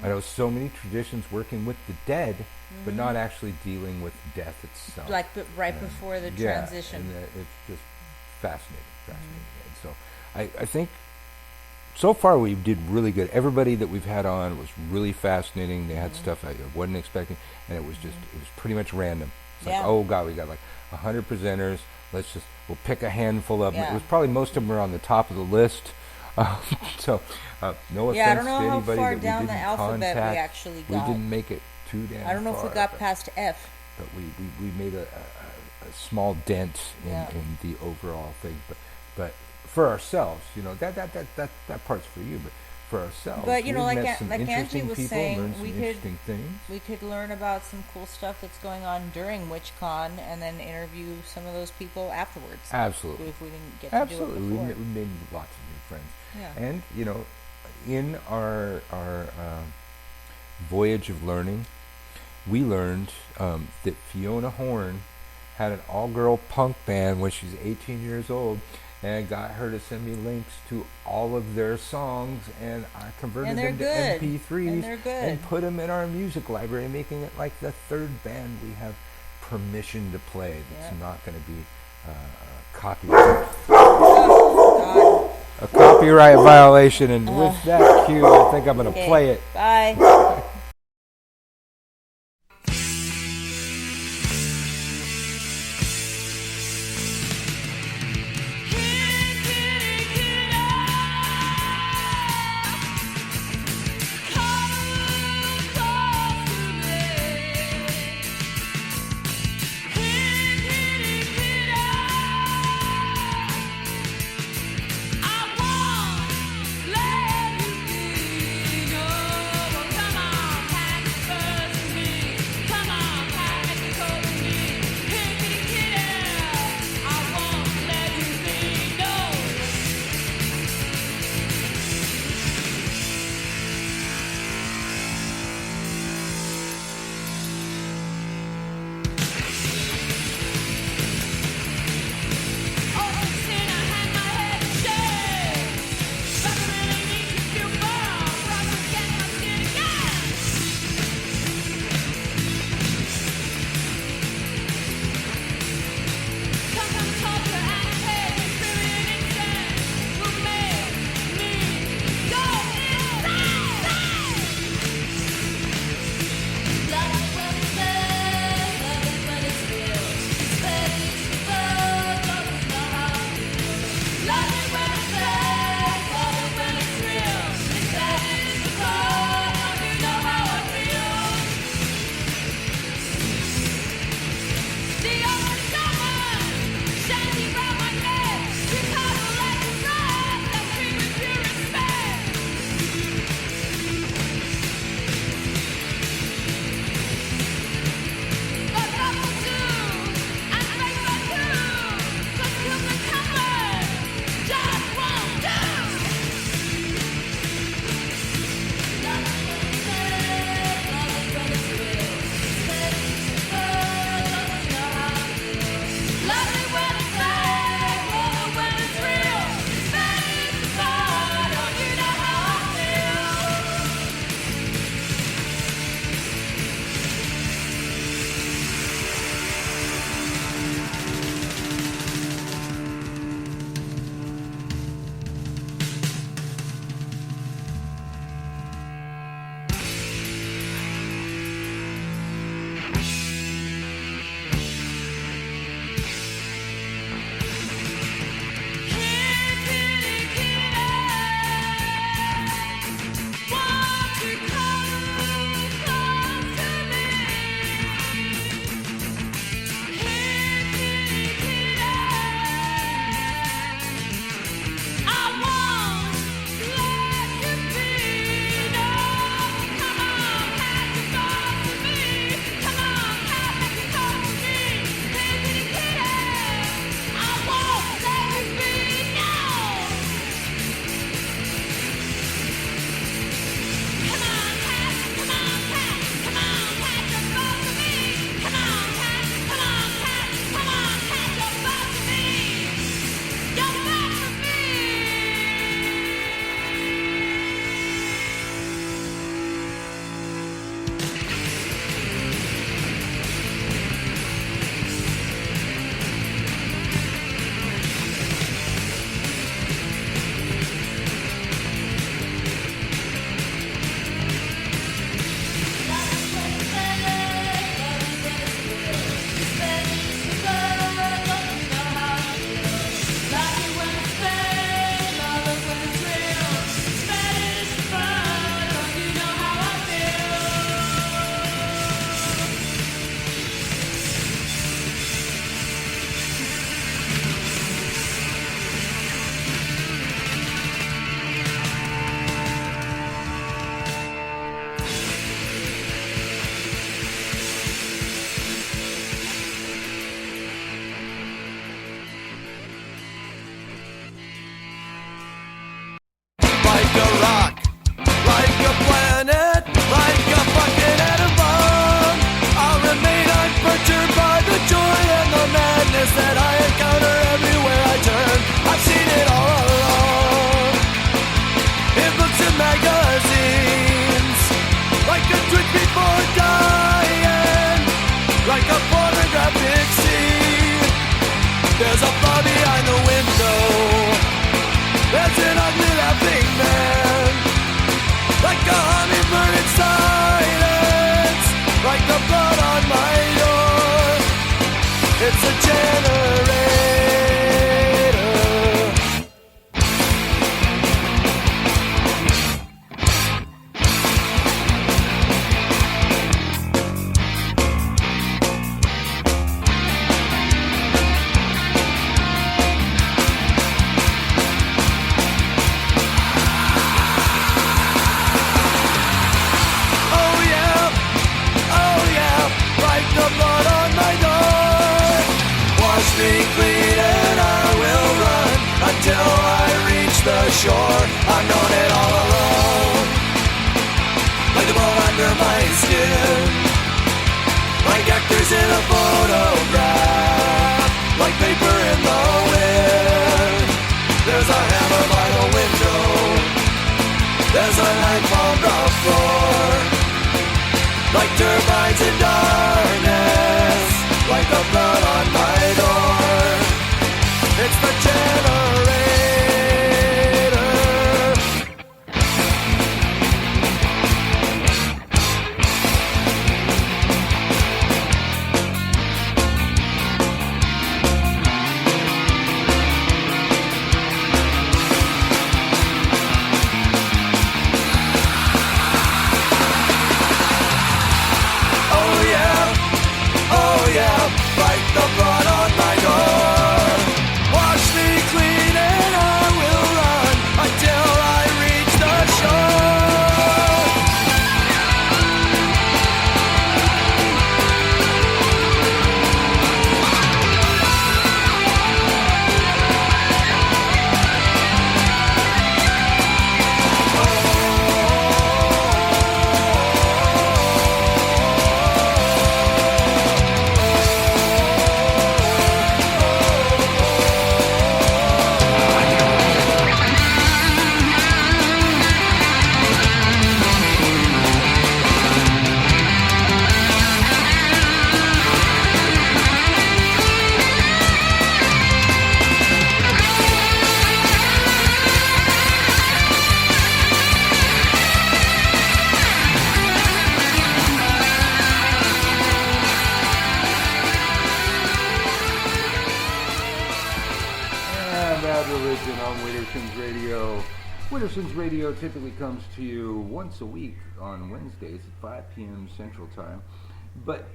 I know so many traditions working with the dead, but not actually dealing with death itself. Like right before the transition. And it's just fascinating. And so I think so far we did really good. Everybody that we've had on was really fascinating. They had stuff I wasn't expecting, and it was pretty much random. It's like, oh God, we got like 100 presenters. We'll pick a handful of them. Yeah. It was probably most of them were on the top of the list. So no offense I don't know to how anybody far that down we the didn't alphabet contact. we actually We got. didn't make it too damn far. I don't know if we got past F. But we made a small dent in, Yeah. in the overall thing. But for ourselves, that part's for you. But for ourselves, But we like met some Angie interesting was people, saying, learned some we interesting things. could learn about some cool stuff that's going on during WitchCon, and then interview some of those people afterwards. Absolutely. If we didn't get to Absolutely, do it we before. made lots of new friends. Yeah. And in our voyage of learning, we learned that Fiona Horn had an all-girl punk band when she was 18 years old, and I got her to send me links to all of their songs, and I converted And they're them to good. MP3s And they're good. and put them in our music library, making it like the third band we have permission to play. That's not going to be copyright. Oh, A copyright violation, and with that cue, I think I'm going to God. play it. Bye. I won't let you be. No, come on. It's a generator. Me clean and I will run until I reach the shore. I've known it all along, like the bone under my skin, like actors in a photograph, like paper in the wind. There's a hammer by the window, there's a knife on the floor, like turbines in darkness, like the blood on my door. It's the generator. Oh yeah, like the blood on my door. Wash me clean and I will run until I reach the shore. Witterson's Radio typically comes to you once a week on Wednesdays at 5 p.m. Central Time, but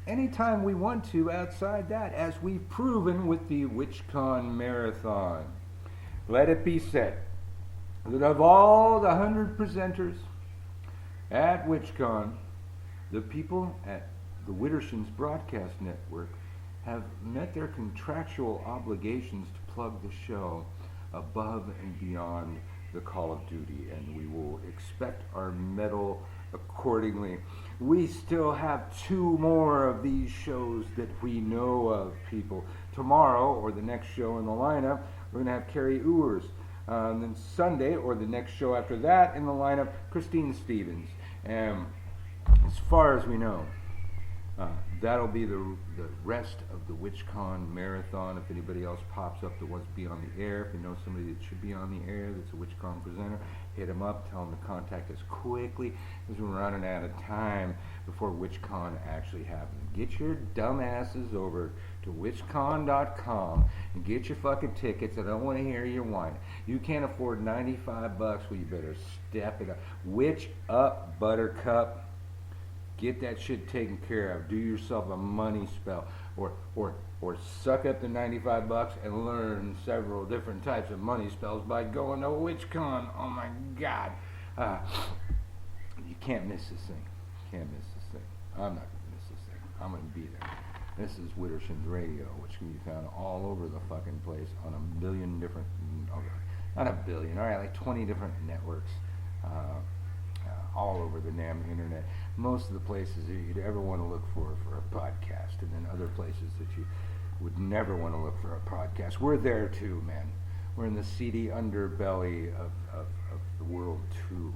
anytime we want to outside that, as we've proven with the WitchCon Marathon. Let it be said that of all the 100 presenters at WitchCon, the people at the Witterson's Broadcast Network have met their contractual obligations to plug the show above and beyond the call of duty, and we will expect our medal accordingly. We still have 2 more of these shows that we know of, people. Tomorrow, or the next show in the lineup, we're going to have Carrie Ewers. And then Sunday, or the next show after that in the lineup, Christine Stevens. And as far as we know, that'll be the rest of the WitchCon Marathon. If anybody else pops up that wants to be on the air, if you know somebody that should be on the air that's a WitchCon presenter, hit them up, tell them to contact us quickly, because we're running out of time before WitchCon actually happens. Get your dumbasses over to WitchCon.com and get your fucking tickets. I don't want to hear your whine. You can't afford $95, well, you better step it up. Witch up, Buttercup. Get that shit taken care of. Do yourself a money spell, or suck up the $95 and learn several different types of money spells by going to WitchCon. Oh my God, you can't miss this thing. Can't miss this thing. I'm not gonna miss this thing. I'm gonna be there. This is Witterson's Radio, which can be found all over the fucking place on a billion different, not a billion, all right, like 20 different networks. All over the damn internet. Most of the places that you'd ever want to look for a podcast, and then other places that you would never want to look for a podcast. We're there too, man. We're in the seedy underbelly of the world too.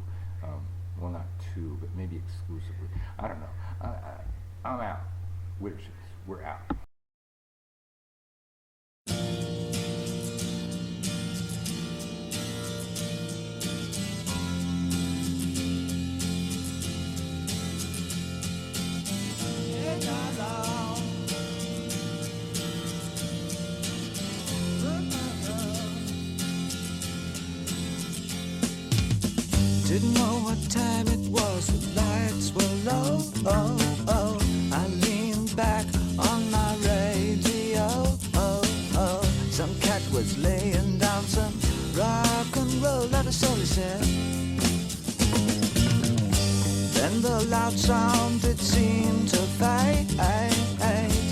Well, not too, but maybe exclusively. I don't know. I'm out. Wittersons, we're out. that's all he said. Then the loud sound, it seemed to fade.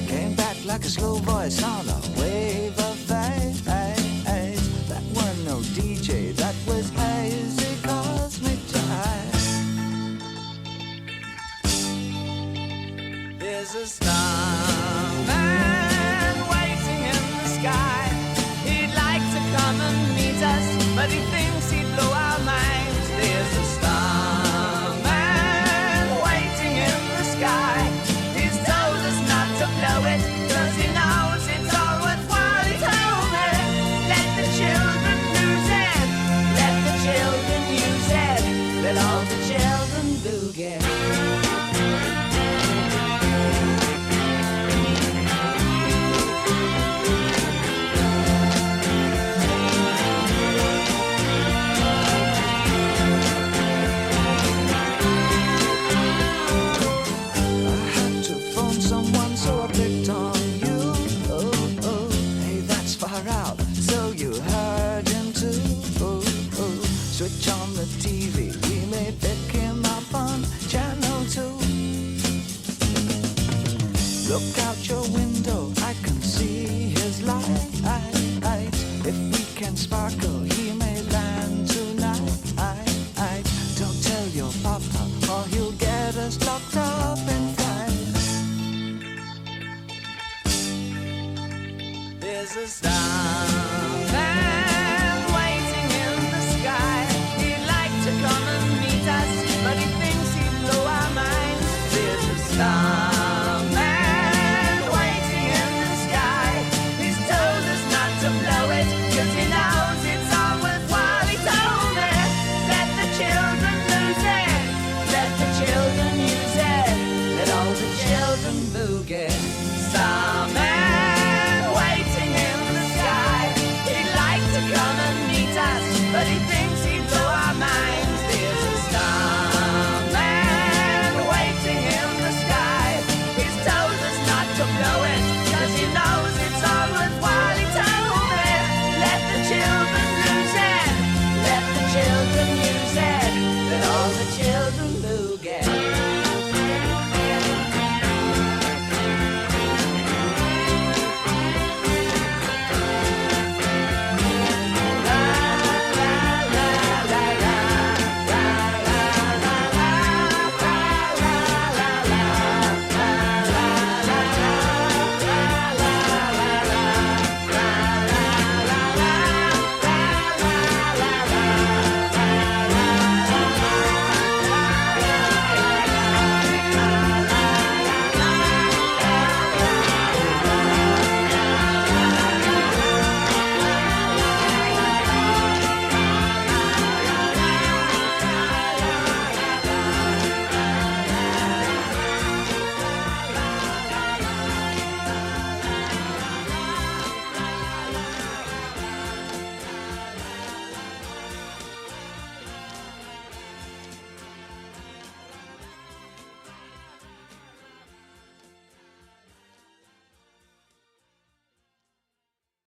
Came back like a slow voice on a wave of fate. That weren't no DJ, that was hazy cosmic jive. There's a starman waiting in the sky. He'd like to come and meet us, but he thinks he'd blow our minds. There's a starman waiting in the sky. He's told us not to blow it, 'cause he knows it's all worthwhile. He told me, let the children lose it, let the children use it, let all the children boogie. Switch on the TV, we may pick him up on channel 2. Look out your window, I can see his light. If we can sparkle, he may land tonight. Don't tell your papa, or he'll get us locked up in fights. There's a star